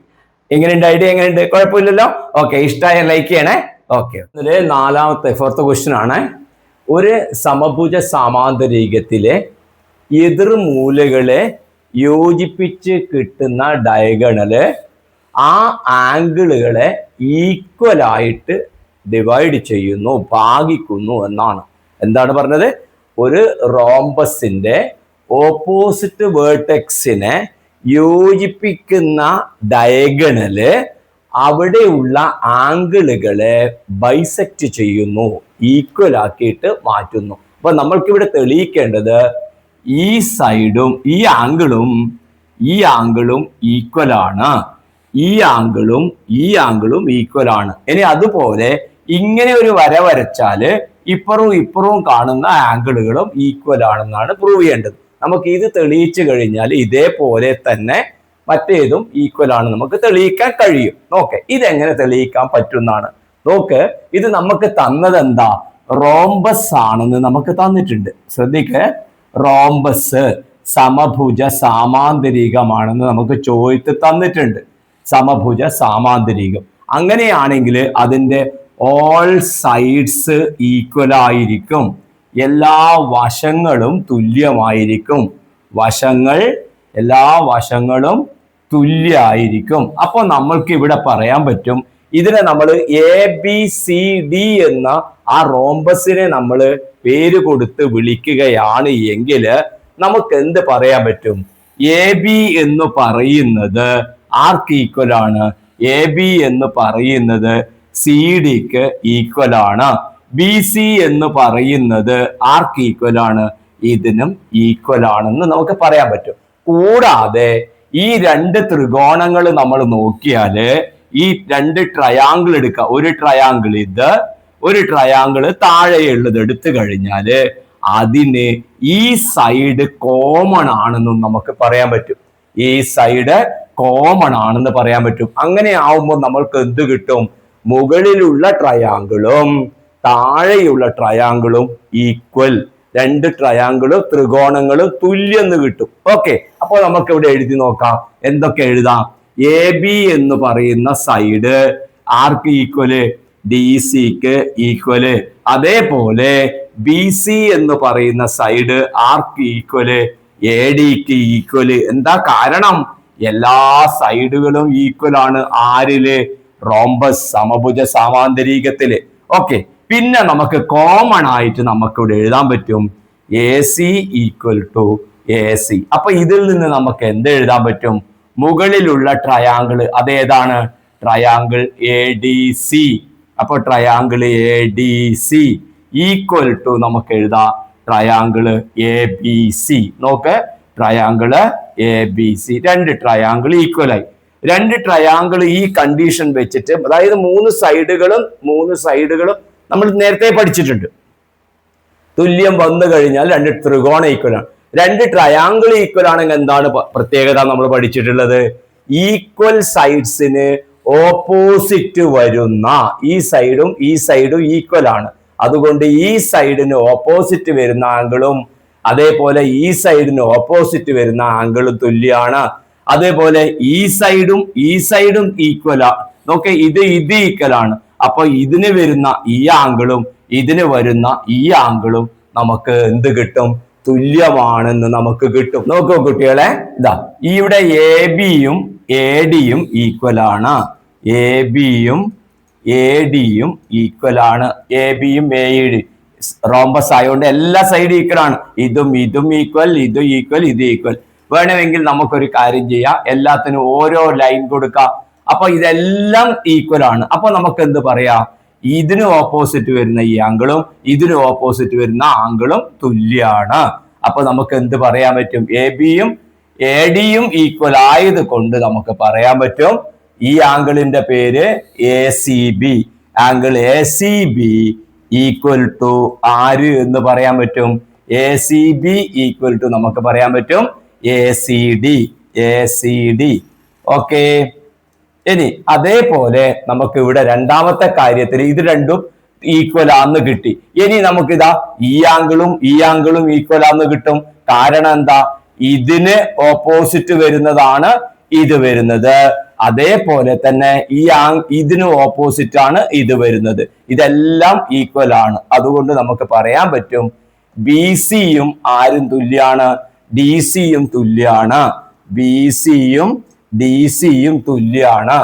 എങ്ങനെയുണ്ട്? ഐഡിയ എങ്ങനെയുണ്ട്? കുഴപ്പമില്ലല്ലോ. ഓക്കെ, ഇഷ്ടമായ ലൈക്ക് ചെയ്യണേ. ഓക്കെ, ഇതില് നാലാമത്തെ 4th ക്വസ്റ്റ്യൻ ആണ്. ഒരു സമഭുജ സമാന്തരീകത്തിലെ എതിർമൂലകളെ യോജിപ്പിച്ച് കിട്ടുന്ന ഡയഗണല് ആ ആംഗിളുകളെ ഈക്വൽ ആയിട്ട് ഡിവൈഡ് ചെയ്യുന്നു, ഭാഗിക്കുന്നു എന്നാണ്. എന്താണ് പറഞ്ഞത്? ഒരു റോംബസിന്റെ ഓപ്പോസിറ്റ് വേർട്ടെക്സിനെ യോജിപ്പിക്കുന്ന ഡയഗണല് അവിടെയുള്ള ആംഗിളുകളെ ബൈസെക്റ്റ് ചെയ്യുന്നു, ഈക്വൽ ആക്കിയിട്ട് മാറ്റുന്നു. അപ്പൊ നമ്മൾക്കിവിടെ തെളിയിക്കേണ്ടത് ഈ സൈഡും ഈ ആംഗിളും ഈക്വൽ ആണ്, ഈ ആംഗിളും ഈക്വൽ ആണ്. ഇനി അതുപോലെ ഇങ്ങനെ ഒരു വര വരച്ചാല് ഇപ്പുറവും കാണുന്ന ആംഗിളുകളും ഈക്വൽ ആണെന്നാണ് പ്രൂവ് ചെയ്യേണ്ടത്. നമുക്ക് ഇത് തെളിയിച്ചു കഴിഞ്ഞാൽ ഇതേപോലെ തന്നെ മറ്റേതും ഈക്വൽ ആണ് നമുക്ക് തെളിയിക്കാൻ കഴിയും. നോക്ക്, ഇതെങ്ങനെ തെളിയിക്കാൻ പറ്റുന്നതാണ്. നോക്ക്, ഇത് നമുക്ക് തന്നത് എന്താ? റോംബസ് ആണെന്ന് നമുക്ക് തന്നിട്ടുണ്ട്. ശ്രദ്ധിക്ക്, റോംബസ് സമഭുജ സാമാന്തരികമാണെന്ന് നമുക്ക് ചോദിച്ച് തന്നിട്ടുണ്ട്. സമഭുജ സാമാന്തരികം അങ്ങനെയാണെങ്കിൽ അതിൻ്റെ ഓൾ സൈഡ്സ് ഈക്വൽ ആയിരിക്കും, എല്ലാ വശങ്ങളും തുല്യമായിരിക്കും, എല്ലാ വശങ്ങളും തുല്യമായിരിക്കും. അപ്പോൾ നമ്മൾക്ക് ഇവിടെ പറയാൻ പറ്റും, ഇതിനെ നമ്മൾ ABCD എന്ന ആ റോംബസിനെ നമ്മൾ പേര് കൊടുത്ത് വിളിക്കുകയാണ് എങ്കിൽ നമുക്ക് എന്ത് പറയാൻ പറ്റും? AB എന്ന് പറയുന്നത് ആർക്ക് ഈക്വൽ ആണ്? AB എന്ന് പറയുന്നത് CD-ക്ക് ഈക്വൽ ആണ്. BC എന്ന് പറയുന്നത് ആർക്ക് ഈക്വൽ ആണ്? ഇതിനും ഈക്വൽ ആണെന്ന് നമുക്ക് പറയാൻ പറ്റും. കൂടാതെ ഈ രണ്ട് ത്രികോണങ്ങൾ നമ്മൾ നോക്കിയാല് ഈ രണ്ട് ട്രയാങ്കിൾ എടുക്കുക. ഒരു ട്രയാങ്കിൾ ഇത്, ഒരു ട്രയാങ്കിൾ താഴെയുള്ളത് എടുത്തു കഴിഞ്ഞാല് അതിന് ഈ സൈഡ് കോമൺ ആണെന്നും നമുക്ക് പറയാൻ പറ്റും. ഈ സൈഡ് കോമൺ ആണെന്ന് പറയാൻ പറ്റും. അങ്ങനെ ആവുമ്പോൾ നമ്മൾക്ക് എന്ത് കിട്ടും? മുകളിലുള്ള ട്രയാങ്കിളും താഴെയുള്ള ട്രയാങ്കിളും ഈക്വൽ, രണ്ട് ത്രികോണങ്ങളും തുല്യം എന്ന് കിട്ടും. ഓക്കെ, അപ്പോൾ നമുക്ക് ഇവിടെ എഴുതി നോക്കാം. എന്തൊക്കെ എഴുതാം? AB എന്ന് പറയുന്ന സൈഡ് ആർക്ക് ഈക്വല്? DC-ക്ക് ഈക്വല്. അതേപോലെ BC എന്ന് പറയുന്ന സൈഡ് ആർക്ക് ഈക്വല്? AD-ക്ക് ഈക്വല്. എന്താ കാരണം? എല്ലാ സൈഡുകളും ഈക്വൽ ആണ്. ആരില്? റോംബസ് സമഭുജ സാമാന്തരികത്തില്. ഓക്കെ, പിന്നെ നമുക്ക് കോമൺ ആയിട്ട് നമുക്ക് ഇവിടെ എഴുതാൻ പറ്റും AC ഈക്വൽ ടു AC. അപ്പൊ ഇതിൽ നിന്ന് നമുക്ക് എന്ത് എഴുതാൻ പറ്റും? മുകളിലുള്ള ട്രയാങ്കിൾ അതേതാണ്? Triangle ADC. അപ്പൊ ട്രയാങ്കിൾ ADC ഈക്വൽ ടു നമുക്ക് എഴുതാം ട്രയാങ്കിൾ ABC. നോക്ക്, ട്രയാങ്കിൾ ABC, രണ്ട് ട്രയാങ്കിൾ ഈക്വൽ ആയി. രണ്ട് ട്രയാങ്കിൾ ഈ കണ്ടീഷൻ വെച്ചിട്ട്, അതായത് മൂന്ന് സൈഡുകളും നമ്മൾ നേരത്തെ പഠിച്ചിട്ടുണ്ട്. തുല്യം വന്നു കഴിഞ്ഞാൽ രണ്ട് ത്രികോണ ഈക്വൽ ആണ്. രണ്ട് ട്രയാങ്കിൾ ഈക്വൽ ആണെങ്കിൽ എന്താണ് പ്രത്യേകത നമ്മൾ പഠിച്ചിട്ടുള്ളത്? ഈക്വൽ സൈഡ്സിന് ഓപ്പോസിറ്റ് വരുന്ന ഈ സൈഡും ഈക്വൽ ആണ്. അതുകൊണ്ട് ഈ സൈഡിന് ഓപ്പോസിറ്റ് വരുന്ന ആംഗിളും അതേപോലെ ഈ സൈഡിന് ഓപ്പോസിറ്റ് വരുന്ന ആംഗിളും തുല്യമാണ്. അതേപോലെ ഈ സൈഡും ഈക്വൽ ആണ്. നോക്കെ, ഇത് ഈക്വൽ ആണ്. അപ്പൊ ഇതിന് വരുന്ന ഈ ആംഗിളും ഇതിന് വരുന്ന ഈ ആംഗിളും നമുക്ക് എന്ത് കിട്ടും? തുല്യമാണെന്ന് നമുക്ക് കിട്ടും. നോക്കൂ കുട്ടികളെ, ഇതാ ഇവിടെ AB-യും AD-യും ഈക്വൽ ആണ്. AB-യും AD-യും ഈക്വൽ ആണ്. AB-യും AD റോംബസ് ആയതുകൊണ്ട് എല്ലാ സൈഡും ഈക്വൽ ആണ്. ഇതും ഈക്വൽ, ഇത് ഈക്വൽ. വേണമെങ്കിൽ നമുക്കൊരു കാര്യം ചെയ്യാം, എല്ലാത്തിനും ഓരോ ലൈൻ കൊടുക്കാം. അപ്പൊ ഇതെല്ലാം ഈക്വൽ ആണ്. അപ്പൊ നമുക്ക് എന്ത് പറയാം? ഇതിന് ഓപ്പോസിറ്റ് വരുന്ന ഈ ആംഗിളും ഇതിന് ഓപ്പോസിറ്റ് വരുന്ന ആംഗിളും തുല്യാണ്. അപ്പൊ നമുക്ക് എന്ത് പറയാൻ പറ്റും? AB-യും AD-യും ഈക്വൽ ആയത് കൊണ്ട് നമുക്ക് പറയാൻ പറ്റും ഈ ആംഗിളിന്റെ പേര് ACB. Angle ACB equal to ആര് എന്ന് പറയാൻ പറ്റും? ACB ഈക്വൽ ടു നമുക്ക് പറയാൻ പറ്റും ACD. ഓക്കെ, ഇനി അതേപോലെ നമുക്ക് ഇവിടെ രണ്ടാമത്തെ കാര്യത്തിൽ ഇത് രണ്ടും ഈക്വൽ ആന്ന് കിട്ടി. ഇനി നമുക്കിതാ ഈ ആംഗിളും ഈക്വൽ ആന്ന് കിട്ടും. കാരണം എന്താ? ഇതിന് ഓപ്പോസിറ്റ് വരുന്നതാണ് ഇത് വരുന്നത്. അതേപോലെ തന്നെ ഇതിന് ഓപ്പോസിറ്റ് ആണ് ഇത് വരുന്നത്. ഇതെല്ലാം ഈക്വൽ ആണ്. അതുകൊണ്ട് നമുക്ക് പറയാൻ പറ്റും ബി സിയും ആരും തുല്യാണ്, ഡി സിയും തുല്യാണ്. ബി സിയും ഡി സിയും തുല്യാണ്.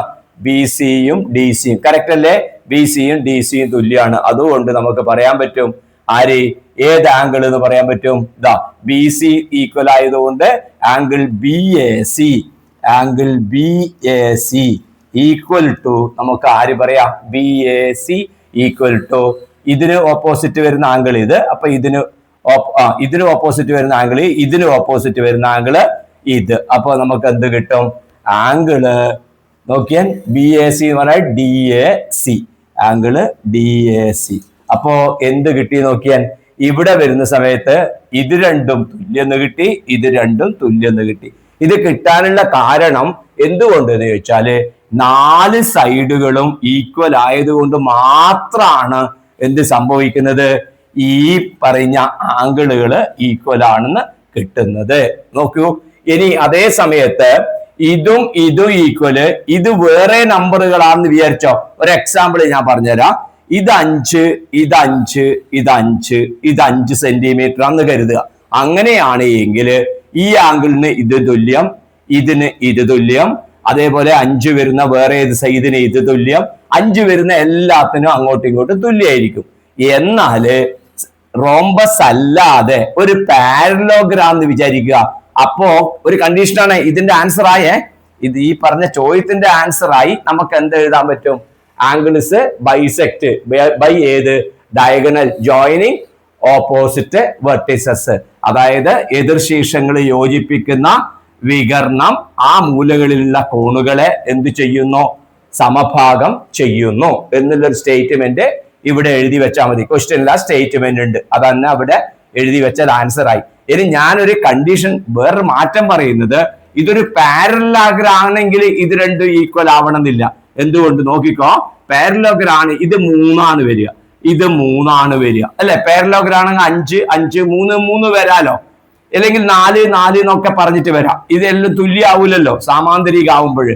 ബി സിയും ഡി സിയും കറക്റ്റ് അല്ലേ? ബി സിയും ഡി സിയും തുല്യാണ്. അതുകൊണ്ട് നമുക്ക് പറയാൻ പറ്റും ഏത് ആംഗിൾ എന്ന് പറയാൻ പറ്റും? ഇതാ ബി സി ഈക്വൽ ആയതുകൊണ്ട് angle B A C, angle B A C equal to നമുക്ക് പറയാം? B A C equal to ഇതിന് ഓപ്പോസിറ്റ് വരുന്ന ആംഗിൾ ഇത്. അപ്പൊ ഇതിന് ഓപ്പോസിറ്റ് വരുന്ന ആംഗിൾ, ഇതിന് ഓപ്പോസിറ്റ് വരുന്ന ആംഗിള് ഇത്. അപ്പൊ നമുക്ക് എന്ത് കിട്ടും? ആംഗിള് നോക്കിയാൽ ബി എ സി എന്ന് പറഞ്ഞാൽ D A C, angle D A C. അപ്പോ എന്ത് കിട്ടി നോക്കിയാൽ ഇവിടെ വരുന്ന സമയത്ത് ഇത് രണ്ടും തുല്യം കിട്ടി, ഇത് രണ്ടും തുല്യം കിട്ടി. ഇത് കിട്ടാനുള്ള കാരണം എന്തുകൊണ്ട് എന്ന് ചോദിച്ചാല് 4 സൈഡുകളും ഈക്വൽ ആയതുകൊണ്ട് മാത്രമാണ് എന്ത് സംഭവിക്കുന്നത്? ഈ പറഞ്ഞ ആംഗിളുകള് ഈക്വൽ ആണെന്ന് കിട്ടുന്നത്. നോക്കൂ, ഇനി അതേ സമയത്ത് ഇതും ഈക്വല്, ഇത് വേറെ നമ്പറുകളാണെന്ന് വിചാരിച്ചോ. ഒരു എക്സാമ്പിൾ ഞാൻ പറഞ്ഞുതരാം. ഇത് 5, ഇത് 5, ഇത് 5, ഇത് 5 സെന്റിമീറ്റർ ആണെന്ന് കരുതുക. അങ്ങനെയാണ് എങ്കിൽ ഈ ആംഗിളിന് ഇത് തുല്യം, ഇതിന് ഇത് തുല്യം, അതേപോലെ 5 വരുന്ന വേറെ ഏത് സൈഡിന് ഇത് തുല്യം, 5 വരുന്ന എല്ലാത്തിനും അങ്ങോട്ടും ഇങ്ങോട്ടും തുല്യമായിരിക്കും. എന്നാല് റോംബസ് അല്ലാതെ ഒരു പാരലോഗ്രാം എന്ന് വിചാരിക്കുക. അപ്പോ ഒരു കണ്ടീഷനാണ് ഇതിന്റെ ആൻസർ ആയേ. ഇത് ഈ പറഞ്ഞ ചോദ്യത്തിന്റെ ആൻസർ ആയി നമുക്ക് എന്ത് എഴുതാൻ പറ്റും? ആംഗിൾസ് ബൈസെക്ട് ബൈ ഏത്? Diagonal joining opposite vertices. അതായത് എതിർശീർഷങ്ങൾ യോജിപ്പിക്കുന്ന വികർണം ആ മൂലകളിലുള്ള കോണുകളെ എന്ത് ചെയ്യുന്നു? സമഭാഗം ചെയ്യുന്നു എന്നുള്ളൊരു സ്റ്റേറ്റ്മെന്റ് ഇവിടെ എഴുതി വെച്ചാൽ മതി. ക്വസ്റ്റ്യനിൽ ആ സ്റ്റേറ്റ്മെന്റ് ഉണ്ട്, അതന്നെ അവിടെ എഴുതി വെച്ചാൽ ആൻസർ ആയി. ഇനി ഞാനൊരു കണ്ടീഷൻ വേറൊരു മാറ്റം പറയുന്നത്, ഇതൊരു പാരലോഗ്രാം ആണെങ്കിൽ ഇത് രണ്ടും ഈക്വൽ ആവണമെന്നില്ല. എന്തുകൊണ്ട്? നോക്കിക്കോ, പാരലോഗ്രാം ആണ്, ഇത് 3 വരിക, ഇത് 3 വരിക അല്ലെ? പാരലോഗ്രാം ആണെങ്കിൽ 5, 5, 3, 3 വരാലോ, അല്ലെങ്കിൽ 4, 4 എന്നൊക്കെ പറഞ്ഞിട്ട് വരാം. ഇതെല്ലാം തുല്യാവൂലല്ലോ സാമാന്തരിക ആവുമ്പോൾ.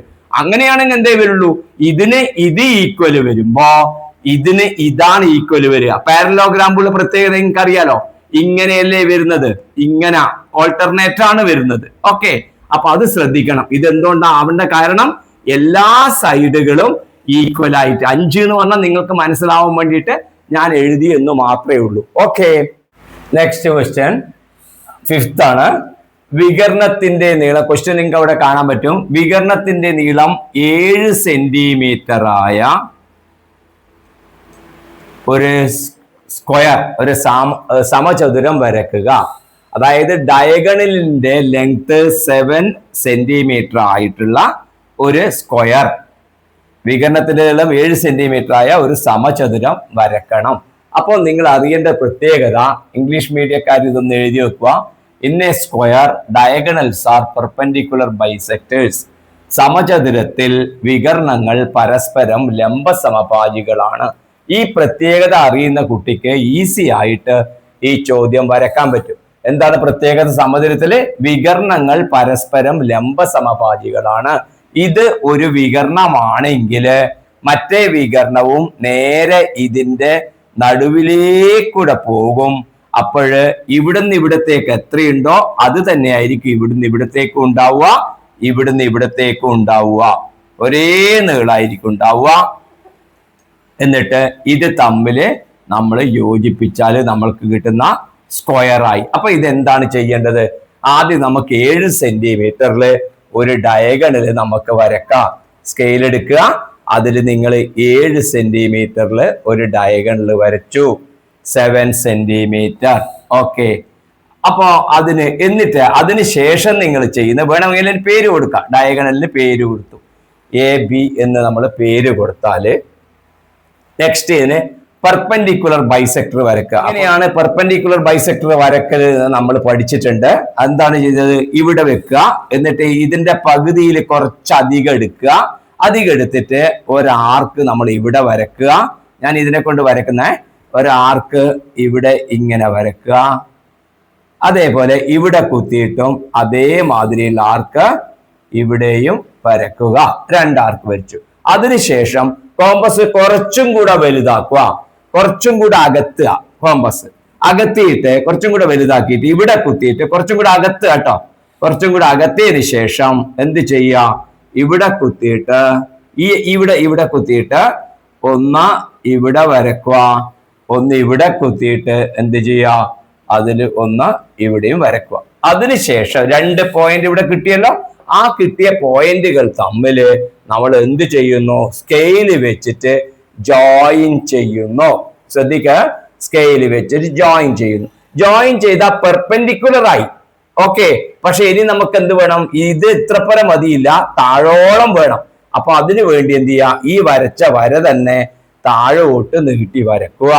അങ്ങനെയാണെങ്കിൽ എന്തേ വരുള്ളൂ? ഇതിന് ഇത് ഈക്വൽ വരുമ്പോ ഇതിന് ഇതാണ് ഈക്വൽ വരിക. പാരലോഗ്രാമുള്ള പ്രത്യേകത നിങ്ങൾക്ക് അറിയാലോ, ഇങ്ങനെയല്ലേ വരുന്നത്, ഇങ്ങനെ ഓൾട്ടർനേറ്റ് ആണ് വരുന്നത്. ഓക്കെ, അപ്പൊ അത് ശ്രദ്ധിക്കണം. ഇതെന്തുകൊണ്ടാണ് ആവേണ്ട കാരണം? എല്ലാ സൈഡുകളും ഈക്വൽ ആയിട്ട് 5 എന്ന് പറഞ്ഞാൽ നിങ്ങൾക്ക് മനസ്സിലാവാൻ വേണ്ടിയിട്ട് ഞാൻ എഴുതി എന്ന് മാത്രമേ ഉള്ളൂ. ഓക്കെ, നെക്സ്റ്റ് ക്വസ്റ്റ്യൻ 5th ആണ്. വികരണത്തിന്റെ നീളം, ക്വസ്റ്റ്യൻ നിങ്ങൾക്ക് അവിടെ കാണാൻ പറ്റും. വികരണത്തിന്റെ നീളം 7 സെന്റിമീറ്റർ ആയ ഒരു സ്ക്വയർ, ഒരു സമചതുരം വരക്കുക. അതായത് ഡയഗണലിന്റെ ലെങ്ത് 7 സെന്റിമീറ്റർ ആയിട്ടുള്ള ഒരു സ്ക്വയർ, വികരണത്തിന്റെ നീളം 7 സെന്റിമീറ്റർ ആയ ഒരു സമചതുരം വരക്കണം. അപ്പോൾ നിങ്ങൾ അറിയേണ്ട പ്രത്യേകത, ഇംഗ്ലീഷ് മീഡിയക്കാർ ഇതൊന്ന് എഴുതി വെക്കുക. In a square diagonals are perpendicular bisectors. സമചതുരത്തിൽ വികരണങ്ങൾ പരസ്പരം ലംബ സമഭാജികളാണ്. ഈ പ്രത്യേകത അറിയുന്ന കുട്ടിക്ക് ഈസി ആയിട്ട് ഈ ചോദ്യം വരക്കാൻ പറ്റും. എന്താണ് പ്രത്യേകത? സമചതുരത്തിലെ വികരണങ്ങൾ പരസ്പരം ലംബ സമഭാജികളാണ്. ഇത് ഒരു വികരണമാണെങ്കിൽ മറ്റേ വികരണവും നേരെ ഇതിന്റെ നടുവിലേക്കൂടെ പോകും. അപ്പോഴ് ഇവിടുന്ന് ഇവിടത്തേക്ക് എത്രയുണ്ടോ അത് തന്നെയായിരിക്കും ഇവിടുന്ന് ഇവിടത്തേക്കും ഉണ്ടാവുക, ഇവിടുന്ന് ഇവിടത്തേക്കും ഉണ്ടാവുക. ഒരേ നീളായിരിക്കും ഉണ്ടാവുക. എന്നിട്ട് ഇത് തമ്മില് നമ്മൾ യോജിപ്പിച്ചാൽ നമ്മൾക്ക് കിട്ടുന്ന സ്ക്വയർ ആയി. അപ്പൊ ഇതെന്താണ് ചെയ്യേണ്ടത്? ആദ്യം നമുക്ക് 7 സെന്റിമീറ്ററിൽ ഒരു ഡയഗണൽ നമുക്ക് വരക്കാം. സ്കെയിൽ എടുക്കുക, അതിൽ നിങ്ങൾ 7 സെന്റിമീറ്ററിൽ ഒരു ഡയഗണൽ വരച്ചു. 7 സെന്റിമീറ്റർ. ഓക്കെ, അപ്പോ എന്നിട്ട് അതിന് ശേഷം നിങ്ങൾ ചെയ്യുന്ന, വേണമെങ്കിൽ പേര് കൊടുക്കാം, ഡയഗണലിന് പേര് കൊടുത്തു, AB എന്ന് നമ്മൾ പേര് കൊടുത്താല് നെക്സ്റ്റ് ഇതിന് പെർപെൻഡിക്കുലർ ബൈസെക്ടർ വരക്കുക. അങ്ങനെയാണ് പെർപെൻഡിക്കുലർ ബൈസെക്ടർ വരക്കൽ നമ്മൾ പഠിച്ചിട്ടുണ്ട്. എന്താണ് ചെയ്തത്? ഇവിടെ വെക്കുക, എന്നിട്ട് ഇതിന്റെ പകുതിയിൽ കുറച്ചധികം എടുക്കുക, അധികം എടുത്തിട്ട് ഒരാർക്ക് നമ്മൾ ഇവിടെ വരക്കുക. ഞാൻ ഇതിനെ കൊണ്ട് വരക്കുന്ന ഒരാർക്ക് ഇവിടെ ഇങ്ങനെ വരക്കുക. അതേപോലെ ഇവിടെ കുത്തിയിട്ടും അതേമാതിരിയുള്ള ആർക്ക് ഇവിടെയും വരക്കുക. 2 ആർക്ക് വരച്ചു. അതിനുശേഷം കോമ്പസ് കുറച്ചും കൂടെ വലുതാക്കുക, കുറച്ചും കൂടെ അകത്തുക. കോമ്പസ് അകത്തിയിട്ട് കുറച്ചും കൂടെ വലുതാക്കിയിട്ട് ഇവിടെ കുത്തിയിട്ട് കുറച്ചും കൂടെ അകത്തുക കേട്ടോ. കുറച്ചും കൂടെ അകത്തിയതിന് ശേഷം എന്ത് ചെയ്യുക, ഇവിടെ കുത്തിയിട്ട് ഇവിടെ കുത്തിയിട്ട് ഒന്ന് ഇവിടെ വരക്കുക, ഒന്ന് ഇവിടെ കുത്തിയിട്ട് എന്ത് ചെയ്യുക, അതിൽ ഒന്ന് ഇവിടെയും വരക്കുക. അതിനുശേഷം 2 പോയിന്റ് ഇവിടെ കിട്ടിയല്ലോ. ആ കിട്ടിയ പോയിന്റുകൾ തമ്മിൽ നമ്മൾ എന്ത് ചെയ്യുന്നു, സ്കെയില് വെച്ചിട്ട് ജോയിൻ ചെയ്യുന്നു. ശ്രദ്ധിക്കുക, സ്കെയില് വെച്ചിട്ട് ജോയിൻ ചെയ്യുന്നു. ജോയിൻ ചെയ്ത പെർപെൻഡിക്കുലർ ആയി. ഓക്കെ, പക്ഷെ ഇനി നമുക്ക് എന്ത് വേണം, ഇത് ഇത്രപ്പുറം മതിയില്ല, താഴോളം വേണം. അപ്പൊ അതിനു വേണ്ടി എന്ത് ചെയ്യുക, ഈ വരച്ച വര തന്നെ താഴോട്ട് നീട്ടി വരക്കുക.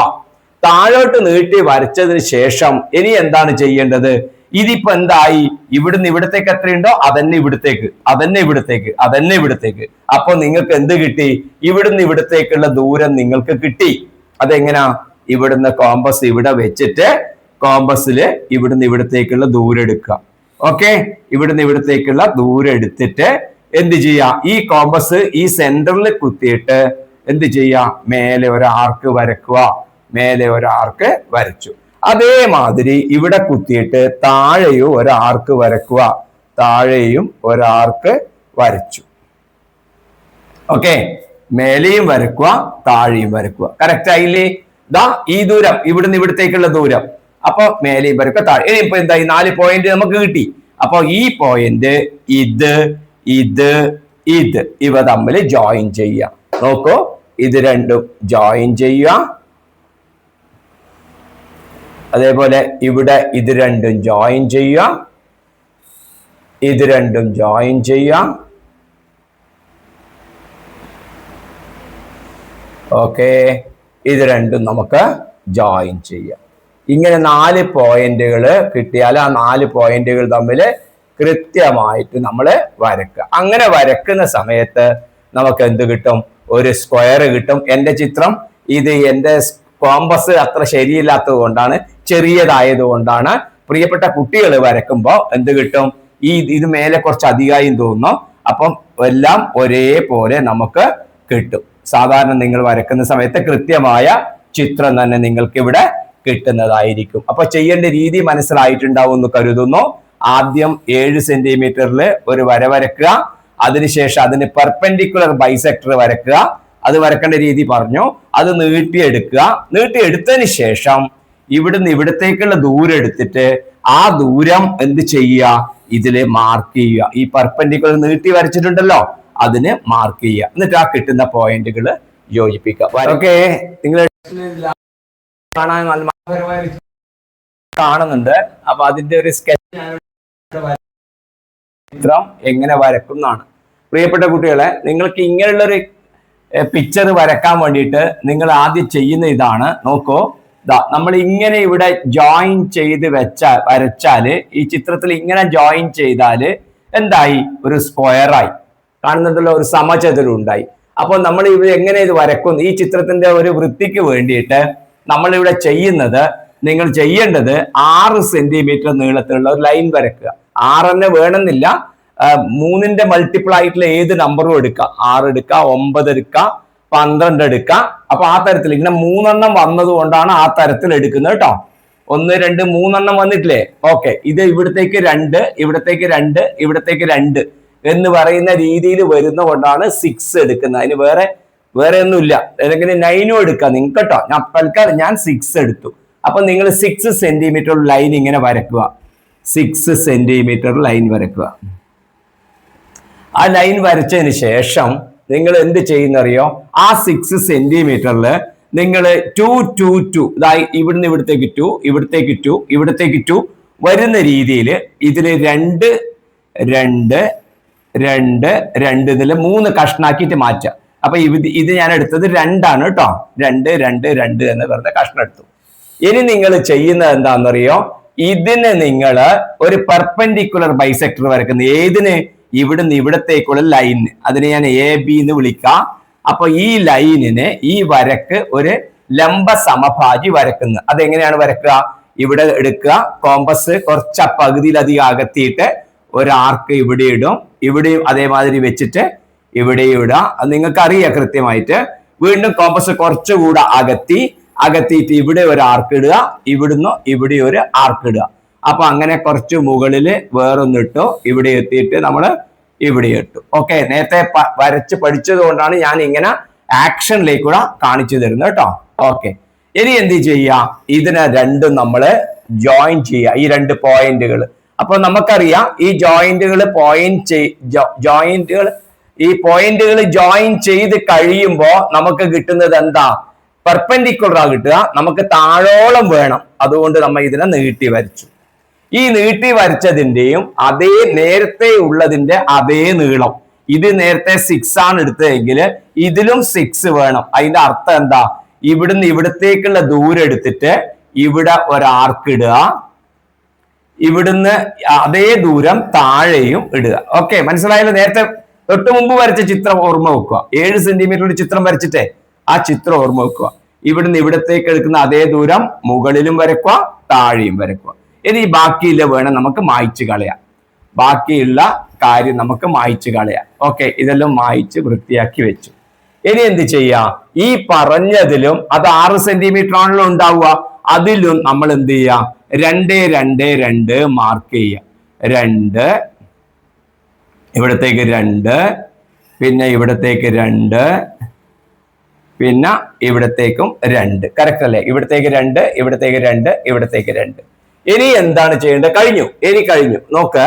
താഴോട്ട് നീട്ടി വരച്ചതിന് ശേഷം ഇനി എന്താണ് ചെയ്യേണ്ടത്, ഇതിപ്പോ എന്തായി, ഇവിടുന്ന് ഇവിടത്തേക്ക് എത്രയുണ്ടോ അതന്നെ ഇവിടത്തേക്ക്, അതന്നെ ഇവിടത്തേക്ക്, അതന്നെ ഇവിടത്തേക്ക്. അപ്പൊ നിങ്ങൾക്ക് എന്ത് കിട്ടി, ഇവിടുന്ന് ഇവിടത്തേക്കുള്ള ദൂരം നിങ്ങൾക്ക് കിട്ടി. അതെങ്ങനാ, ഇവിടുന്ന് കോമ്പസ് ഇവിടെ വെച്ചിട്ട് കോമ്പസില് ഇവിടുന്ന് ഇവിടത്തേക്കുള്ള ദൂരം എടുക്കുക. ഓക്കെ, ഇവിടുന്ന് ഇവിടത്തേക്കുള്ള ദൂരം എടുത്തിട്ട് എന്ത് ചെയ്യാ, ഈ കോമ്പസ് ഈ സെന്ററിൽ കുത്തിയിട്ട് എന്ത് ചെയ്യാ, മേലെ ഒരു ആർക്ക് വരക്കുക. മേലെ ഒരു ആർക്ക് വരച്ചു. അതേമാതിരി ഇവിടെ കുത്തിയിട്ട് താഴെയും ഒരു ആർക്ക് വരക്കുക. താഴെയും ഒരു ആർക്ക് വരച്ചു. ഓക്കെ, മേലെയും വരക്കുക, താഴെയും വരക്കുക. കറക്റ്റ് ആയില്ലേ? ദാ ഈ ദൂരം ഇവിടുന്ന് ഇവിടത്തേക്കുള്ള ദൂരം. അപ്പൊ മേലെയും വരക്കുക, താഴെ. ഇനിയിപ്പോ എന്തായി, 4 പോയിന്റ് നമുക്ക് കിട്ടി. അപ്പൊ ഈ പോയിന്റ് ഇത് ഇവ തമ്മിൽ ജോയിൻ ചെയ്യാം. നോക്കൂ, ഇത് രണ്ടും ജോയിൻ ചെയ്യുക. അതേപോലെ ഇവിടെ ഇത് രണ്ടും ജോയിൻ ചെയ്യുക, ഇത് രണ്ടും ജോയിൻ ചെയ്യുക. ഓക്കെ, ഇത് രണ്ടും നമുക്ക് ജോയിൻ ചെയ്യാം. ഇങ്ങനെ 4 പോയിന്റുകൾ കിട്ടിയാൽ ആ 4 പോയിന്റുകൾ തമ്മിൽ കൃത്യമായിട്ട് നമ്മൾ വരക്കുക. അങ്ങനെ വരക്കുന്ന സമയത്ത് നമുക്ക് എന്ത് കിട്ടും, ഒരു സ്ക്വയർ കിട്ടും. എൻ്റെ ചിത്രം ഇത് എൻ്റെ കോമ്പസ് അത്ര ശരിയില്ലാത്തത് കൊണ്ടാണ്, ചെറിയതായത് കൊണ്ടാണ്. പ്രിയപ്പെട്ട കുട്ടികൾ വരക്കുമ്പോൾ എന്ത് കിട്ടും, ഇത് മേലെ കുറച്ച് അധികമായും തോന്നുന്നു. അപ്പം എല്ലാം ഒരേപോലെ നമുക്ക് കിട്ടും. സാധാരണ നിങ്ങൾ വരക്കുന്ന സമയത്ത് കൃത്യമായ ചിത്രം തന്നെ നിങ്ങൾക്ക് ഇവിടെ കിട്ടുന്നതായിരിക്കും. അപ്പൊ ചെയ്യേണ്ട രീതി മനസ്സിലായിട്ടുണ്ടാവും എന്ന് കരുതുന്നു. ആദ്യം 7 സെന്റിമീറ്ററിൽ ഒരു വര വരക്കുക. അതിനുശേഷം അതിന് പെർപെൻഡിക്കുലർ ബൈസെക്ടർ വരക്കുക. അത് വരക്കേണ്ട രീതി പറഞ്ഞു. അത് നീട്ടിയെടുക്കുക. നീട്ടിയെടുത്തതിന് ശേഷം ഇവിടുന്ന് ഇവിടത്തേക്കുള്ള ദൂരം എടുത്തിട്ട് ആ ദൂരം എന്ത് ചെയ്യുക, ഇതില് മാർക്ക് ചെയ്യുക. ഈ പെർപെൻഡിക്കുലർ നീട്ടി വരച്ചിട്ടുണ്ടല്ലോ, അതിന് മാർക്ക് ചെയ്യുക. എന്നിട്ട് ആ കിട്ടുന്ന പോയിന്റുകൾ യോജിപ്പിക്കുക. ഓക്കെ, നിങ്ങൾ കാണാൻ കാണുന്നുണ്ട്. അപ്പൊ അതിന്റെ ഒരു സ്കെച്ച് ചിത്രം എങ്ങനെ വരക്കും എന്നാണ്. പ്രിയപ്പെട്ട കുട്ടികളെ, നിങ്ങൾക്ക് ഇങ്ങനെയുള്ളൊരു പിക്ചർ വരക്കാൻ വേണ്ടിയിട്ട് നിങ്ങൾ ആദ്യം ചെയ്യുന്ന ഇതാണ്. നോക്കൂ, നമ്മൾ ഇങ്ങനെ ഇവിടെ ജോയിൻ ചെയ്ത് വരച്ചാല്, ഈ ചിത്രത്തിൽ ഇങ്ങനെ ജോയിൻ ചെയ്താല് എന്തായി, ഒരു സ്ക്വയറായി. കാണുന്നുണ്ടല്ലോ, ഒരു സമചതുരം ഉണ്ടായി. അപ്പോൾ നമ്മൾ ഇവിടെ എങ്ങനെ ഇത് വരക്കും, ഈ ചിത്രത്തിന്റെ ഒരു വൃത്തിക്ക് വേണ്ടിയിട്ട് നമ്മളിവിടെ ചെയ്യുന്നത്, നിങ്ങൾ ചെയ്യേണ്ടത് 6 സെന്റിമീറ്റർ നീളത്തിലുള്ള ഒരു ലൈൻ വരക്കുക. 6 തന്നെ വേണമെന്നില്ല, 3ന്റെ മൾട്ടിപ്പിൾ ആയിട്ടുള്ള ഏത് നമ്പറും എടുക്കുക. 6 എടുക്കുക, 9 എടുക്കുക, 12 എടുക്കുക. അപ്പൊ ആ തരത്തിൽ ഇങ്ങനെ 3 എണ്ണം വന്നത് കൊണ്ടാണ് ആ തരത്തിൽ എടുക്കുന്നത് കേട്ടോ. 1 2 3 എണ്ണം വന്നിട്ടില്ലേ? ഓക്കെ, ഇത് ഇവിടത്തേക്ക് 2, ഇവിടത്തേക്ക് 2, ഇവിടത്തേക്ക് 2 എന്ന് പറയുന്ന രീതിയിൽ വരുന്ന കൊണ്ടാണ് 6 എടുക്കുന്നത്. അതിന് വേറെ ഒന്നുമില്ല. അല്ലെങ്കിൽ 9ഉം എടുക്കാം നിങ്ങൾക്ക് കേട്ടോ. ഞാൻ 6 എടുത്തു. അപ്പൊ നിങ്ങൾ 6 സെന്റിമീറ്റർ ലൈൻ ഇങ്ങനെ വരക്കുക. 6 സെന്റിമീറ്റർ ലൈൻ വരക്കുക. ആ ലൈൻ വരച്ചതിന് ശേഷം നിങ്ങൾ എന്ത് ചെയ്യുന്നറിയോ, ആ 6 സെന്റിമീറ്ററിൽ നിങ്ങൾ 2 2 2 ഇതായി ഇവിടുന്ന് ഇവിടത്തേക്ക് 2, ഇവിടത്തേക്ക് 2, ഇവിടത്തേക്ക് 2 വരുന്ന രീതിയിൽ ഇതിൽ 2 2 2 2 ഇതിൽ 3 കഷ്ണാക്കിയിട്ട് മാറ്റുക. അപ്പൊ ഇത് ഞാൻ എടുത്തത് 2 ആണ് കേട്ടോ. 2 2 2 എന്ന് പറഞ്ഞ കഷ്ണം എടുത്തു. ഇനി നിങ്ങൾ ചെയ്യുന്നത് എന്താണെന്നറിയോ, ഇതിന് നിങ്ങൾ ഒരു പെർപെൻഡിക്കുലർ ബൈസെക്ടർ വരക്കുന്നത്. ഏതിന്? ഇവിടുന്ന് ഇവിടത്തേക്കുള്ള ലൈന്. അതിനെ ഞാൻ AB എന്ന് വിളിക്കാം. അപ്പൊ ഈ ലൈനിന്, ഈ വരക്ക് ഒരു ലംബ സമഭാജി വരക്കുന്നത്. അതെങ്ങനെയാണ് വരക്കുക? ഇവിടെ എടുക്കുക, കോമ്പസ് കുറച്ച് പകുതിയിലധികം അകത്തിയിട്ട് ഒരു ആർക്ക് ഇവിടെ ഇടും, ഇവിടെയും അതേമാതിരി വെച്ചിട്ട് ഇവിടെയും ഇടാം. അത് നിങ്ങൾക്ക് അറിയാം കൃത്യമായിട്ട്. വീണ്ടും കോമ്പസ് കുറച്ചുകൂടെ അകത്തിയിട്ട് ഇവിടെ ഒരു ആർക്ക് ഇടുക, ഇവിടുന്ന് ഇവിടെ ഒരു ആർക്ക് ഇടുക. അപ്പൊ അങ്ങനെ കുറച്ച് മുകളില് വേറൊന്നിട്ടു, ഇവിടെ എത്തിയിട്ട് നമ്മൾ ഇവിടെ ഇട്ടു. ഓക്കെ, നേരത്തെ വരച്ച് പഠിച്ചത് കൊണ്ടാണ് ഞാൻ ഇങ്ങനെ ആക്ഷനിലേക്ക് കൂടെ കാണിച്ചു തരുന്നത് കേട്ടോ. ഓക്കെ, ഇനി എന്ത് ചെയ്യാം, ഇതിനെ രണ്ടും നമ്മൾ ജോയിൻ ചെയ്യുക, ഈ രണ്ട് പോയിന്റുകൾ. അപ്പൊ നമുക്കറിയാം ഈ ജോയിന്റുകൾ ജോയിൻ ചെയ്ത് കഴിയുമ്പോൾ നമുക്ക് കിട്ടുന്നത് എന്താ, പെർപെൻഡിക്കുലറാ കിട്ടുക. നമുക്ക് താഴോളം വേണം, അതുകൊണ്ട് നമ്മൾ ഇതിനെ നീട്ടി വരച്ചു. ഈ നീട്ടി വരച്ചതിന്റെയും അതേ നേരത്തെ ഉള്ളതിന്റെ അതേ നീളം. ഇത് നേരത്തെ 6 ആണ് എടുത്തതെങ്കിൽ ഇതിലും 6 വേണം. അതിന്റെ അർത്ഥം എന്താ, ഇവിടുന്ന് ഇവിടത്തേക്കുള്ള ദൂരം എടുത്തിട്ട് ഇവിടെ ഒരു ആർക്ക് ഇടുക, ഇവിടുന്ന് അതേ ദൂരം താഴെയും ഇടുക. ഓക്കെ, മനസ്സിലായല്ലോ? നേരത്തെ തൊട്ട് മുമ്പ് വരച്ച ചിത്രം ഓർമ്മ വെക്കുക. 7 സെന്റിമീറ്റർ ചിത്രം വരച്ചിട്ടേ ആ ചിത്രം ഓർമ്മ വെക്കുക. ഇവിടുന്ന് ഇവിടത്തേക്ക് എടുക്കുന്ന അതേ ദൂരം മുകളിലും വരക്കുക, താഴെയും വരക്കുക. ഇനി ബാക്കിയില്ല വേണം നമുക്ക് മായ്ച്ചു കളയാം, ബാക്കിയുള്ള കാര്യം നമുക്ക് മായ്ച്ചു കളയാം. ഓക്കെ, ഇതെല്ലാം മായ്ച്ച് വൃത്തിയാക്കി വെച്ചു. ഇനി എന്ത് ചെയ്യാം, ഈ പറഞ്ഞതിലും അത് 6 സെന്റിമീറ്റർ ആണല്ലോ ഉണ്ടാവുക, അതിലും നമ്മൾ എന്ത് ചെയ്യാം, 2, 2, 2 മാർക്ക് ചെയ്യാം. 2 ഇവിടത്തേക്ക് 2, പിന്നെ ഇവിടത്തേക്ക് 2, പിന്നെ ഇവിടത്തേക്കും 2. കറക്റ്റ് അല്ലേ? ഇവിടത്തേക്ക് 2, ഇവിടത്തേക്ക് 2, ഇവിടത്തേക്ക് 2. ഇനി എന്താണ് ചെയ്യേണ്ടത്? കഴിഞ്ഞു. നോക്ക്,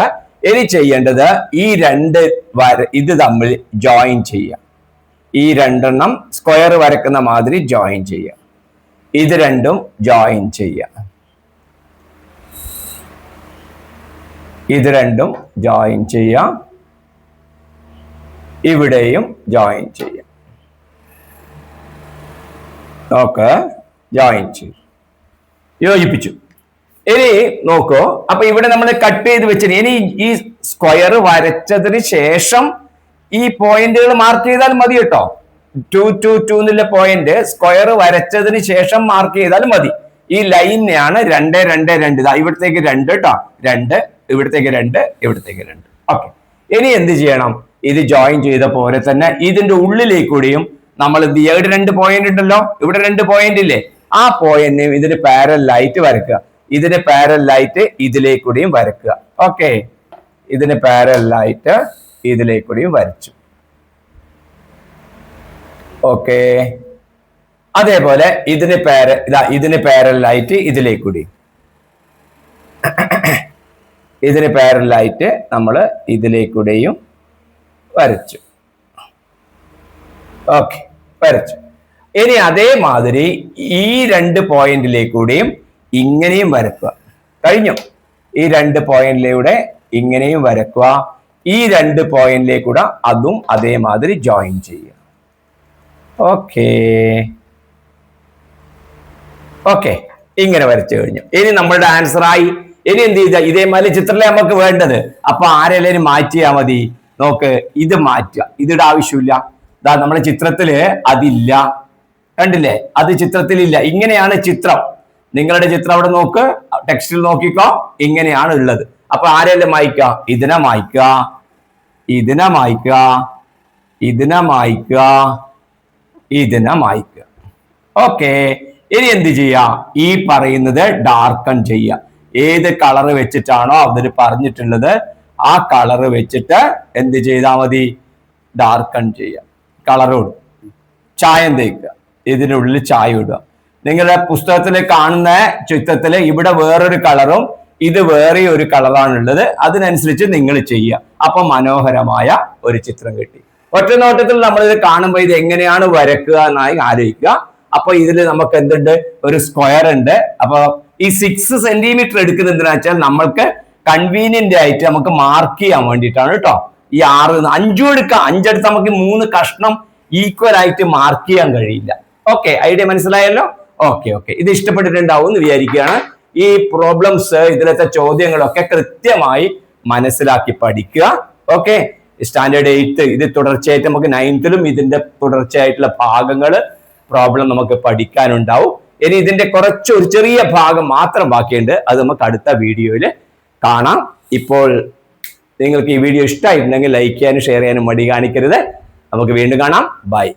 ഇനി ചെയ്യേണ്ടത് ഈ 2 ഇത് തമ്മിൽ ജോയിൻ ചെയ്യാം. ഈ 2 എണ്ണം സ്ക്വയർ വരക്കുന്ന മാതിരി ജോയിൻ ചെയ്യാം. ഇത് രണ്ടും ജോയിൻ ചെയ്യാം. ഇത് രണ്ടും ജോയിൻ ചെയ്യാം. ഇവിടെയും ജോയിൻ ചെയ്യാം. നോക്ക്, ജോയിൻ ചെയ്യും, യോജിപ്പിച്ചു. ഇനി നോക്കൂ, അപ്പൊ ഇവിടെ നമ്മൾ കട്ട് ചെയ്ത് വെച്ചിട്ട് ഇനി ഈ സ്ക്വയർ വരച്ചതിന് ശേഷം ഈ പോയിന്റുകൾ മാർക്ക് ചെയ്താൽ മതി കേട്ടോ. 2, 2, 2 എന്നുള്ള പോയിന്റ് സ്ക്വയർ വരച്ചതിന് ശേഷം മാർക്ക് ചെയ്താൽ മതി. ഈ ലൈനെയാണ് 2, 2, 2. ഇതാ ഇവിടത്തേക്ക് 2 കേട്ടോ, 2 ഇവിടത്തേക്ക് 2, ഇവിടത്തേക്ക് 2. ഓക്കെ, ഇനി എന്ത് ചെയ്യണം, ഇത് ജോയിൻ ചെയ്ത പോലെ തന്നെ ഇതിന്റെ ഉള്ളിലേക്കൂടിയും നമ്മൾ എന്ത് ചെയ്യുക, ഇവിടെ 2 പോയിന്റ് ഉണ്ടല്ലോ, ഇവിടെ 2 പോയിന്റ് ഇല്ലേ, ആ പോയിന്റിനും ഇതിന് പാരലായിട്ട് വരക്കുക. ഇതിന് പാരലായിട്ട് ഇതിലേക്കൂടിയും വരക്കുക. ഓക്കെ, ഇതിന് പാരലായിട്ട് ഇതിലേക്കൂടിയും വരച്ചു. ഓക്കെ, അതേപോലെ ഇതിന് പാരലായിട്ട് ഇതിലേക്കൂടി, ഇതിന് പാരലായിട്ട് നമ്മൾ ഇതിലേക്കൂടെയും വരച്ചു. ഓക്കെ, വരച്ചു. ഇനി അതേമാതിരി ഈ 2 പോയിന്റിലേക്കൂടെയും ഇങ്ങനെയും വരക്കുക. കഴിഞ്ഞു. ഈ 2 പോയിന്റിലൂടെ ഇങ്ങനെയും വരക്കുക. ഈ 2 പോയിന്റിലേക്കൂടെ അതും അതേമാതിരി ജോയിൻ ചെയ്യുക. ഓക്കെ, ഇങ്ങനെ വരച്ചു കഴിഞ്ഞു. ഇനി നമ്മളുടെ ആൻസർ ആയി. ഇനി എന്ത് ചെയ്ത, ഇതേമാതിരി ചിത്രത്തിലെ നമുക്ക് വേണ്ടത്. അപ്പൊ ആരെല്ലാം മാറ്റിയാ മതി. നോക്ക്, ഇത് മാറ്റുക, ഇതിയുടെ ആവശ്യമില്ല. ഇതാ നമ്മുടെ ചിത്രത്തില് അതില്ല, കണ്ടില്ലേ, അത് ചിത്രത്തിലില്ല. ഇങ്ങനെയാണ് ചിത്രം. നിങ്ങളുടെ ചിത്രം അവിടെ നോക്ക്, ടെക്സ്റ്റിൽ നോക്കിക്കോ, ഇങ്ങനെയാണ് ഉള്ളത്. അപ്പൊ ആരെല്ലാം മായ്ക്കുക, ഇതിനെ മായ്ക്കുക, ഇതിനെ മായ്ക്കുക, ഇതിനെ മായ്ക്കുക, ഇതിനെ മായ്ക്കുക. ഓക്കെ, ഇനി എന്ത് ചെയ്യാ, ഈ പറയുന്നത് ഡാർക്കൺ ചെയ്യുക. ഏത് കളർ വെച്ചിട്ടാണോ അതിൽ പറഞ്ഞിട്ടുള്ളത് ആ കളർ വെച്ചിട്ട് എന്ത് ചെയ്താൽ മതി, ഡാർക്കൺ ചെയ്യുക. കളർ ഇടുക, ചായം തേക്കുക, ഇതിനുള്ളിൽ ചായ ഇടുക. നിങ്ങളുടെ പുസ്തകത്തിൽ കാണുന്ന ചിത്രത്തില് ഇവിടെ വേറൊരു കളറും ഇത് വേറെ ഒരു കളറാണുള്ളത്. അതിനനുസരിച്ച് നിങ്ങൾ ചെയ്യുക. അപ്പൊ മനോഹരമായ ഒരു ചിത്രം കിട്ടി. ഒറ്റ നോട്ടത്തിൽ നമ്മൾ ഇത് കാണുമ്പോൾ ഇത് എങ്ങനെയാണ് വരക്കുക എന്നായി ആലോചിക്കുക. അപ്പൊ ഇതിൽ നമുക്ക് എന്തുണ്ട്, ഒരു സ്ക്വയർ ഉണ്ട്. അപ്പൊ ഈ 6 സെന്റിമീറ്റർ എടുക്കുന്നത് എന്തിനാ വെച്ചാൽ നമ്മൾക്ക് കൺവീനിയന്റ് ആയിട്ട് നമുക്ക് മാർക്ക് ചെയ്യാൻ വേണ്ടിയിട്ടാണ് കേട്ടോ. ഈ 5 എടുക്കാം, 5 എടുത്ത് നമുക്ക് 3 കഷ്ണം ഈക്വൽ ആയിട്ട് മാർക്ക് ചെയ്യാൻ കഴിയില്ല. ഓക്കെ, ഐഡിയ മനസ്സിലായല്ലോ? ഓക്കെ, ഇത് ഇഷ്ടപ്പെട്ടിട്ടുണ്ടാവും എന്ന് വിചാരിക്കുകയാണ്. ഈ പ്രോബ്ലംസ്, ഇതിലത്തെ ചോദ്യങ്ങളൊക്കെ കൃത്യമായി മനസ്സിലാക്കി പഠിക്കുക. ഓക്കെ, സ്റ്റാൻഡേർഡ് 8 ഇത് തുടർച്ചയായിട്ട് നമുക്ക് 9th-ലും ഇതിന്റെ തുടർച്ചയായിട്ടുള്ള ഭാഗങ്ങൾ പ്രോബ്ലം നമുക്ക് പഠിക്കാനുണ്ടാവും. ഇനി ഇതിന്റെ ഒരു ചെറിയ ഭാഗം മാത്രം ബാക്കിയുണ്ട്. അത് നമുക്ക് അടുത്ത വീഡിയോയിൽ കാണാം. ഇപ്പോൾ നിങ്ങൾക്ക് ഈ വീഡിയോ ഇഷ്ടമായിട്ടുണ്ടെങ്കിൽ ലൈക്ക് ചെയ്യാനും ഷെയർ ചെയ്യാനും മടി കാണിക്കരുത്. നമുക്ക് വീണ്ടും കാണാം. ബൈ.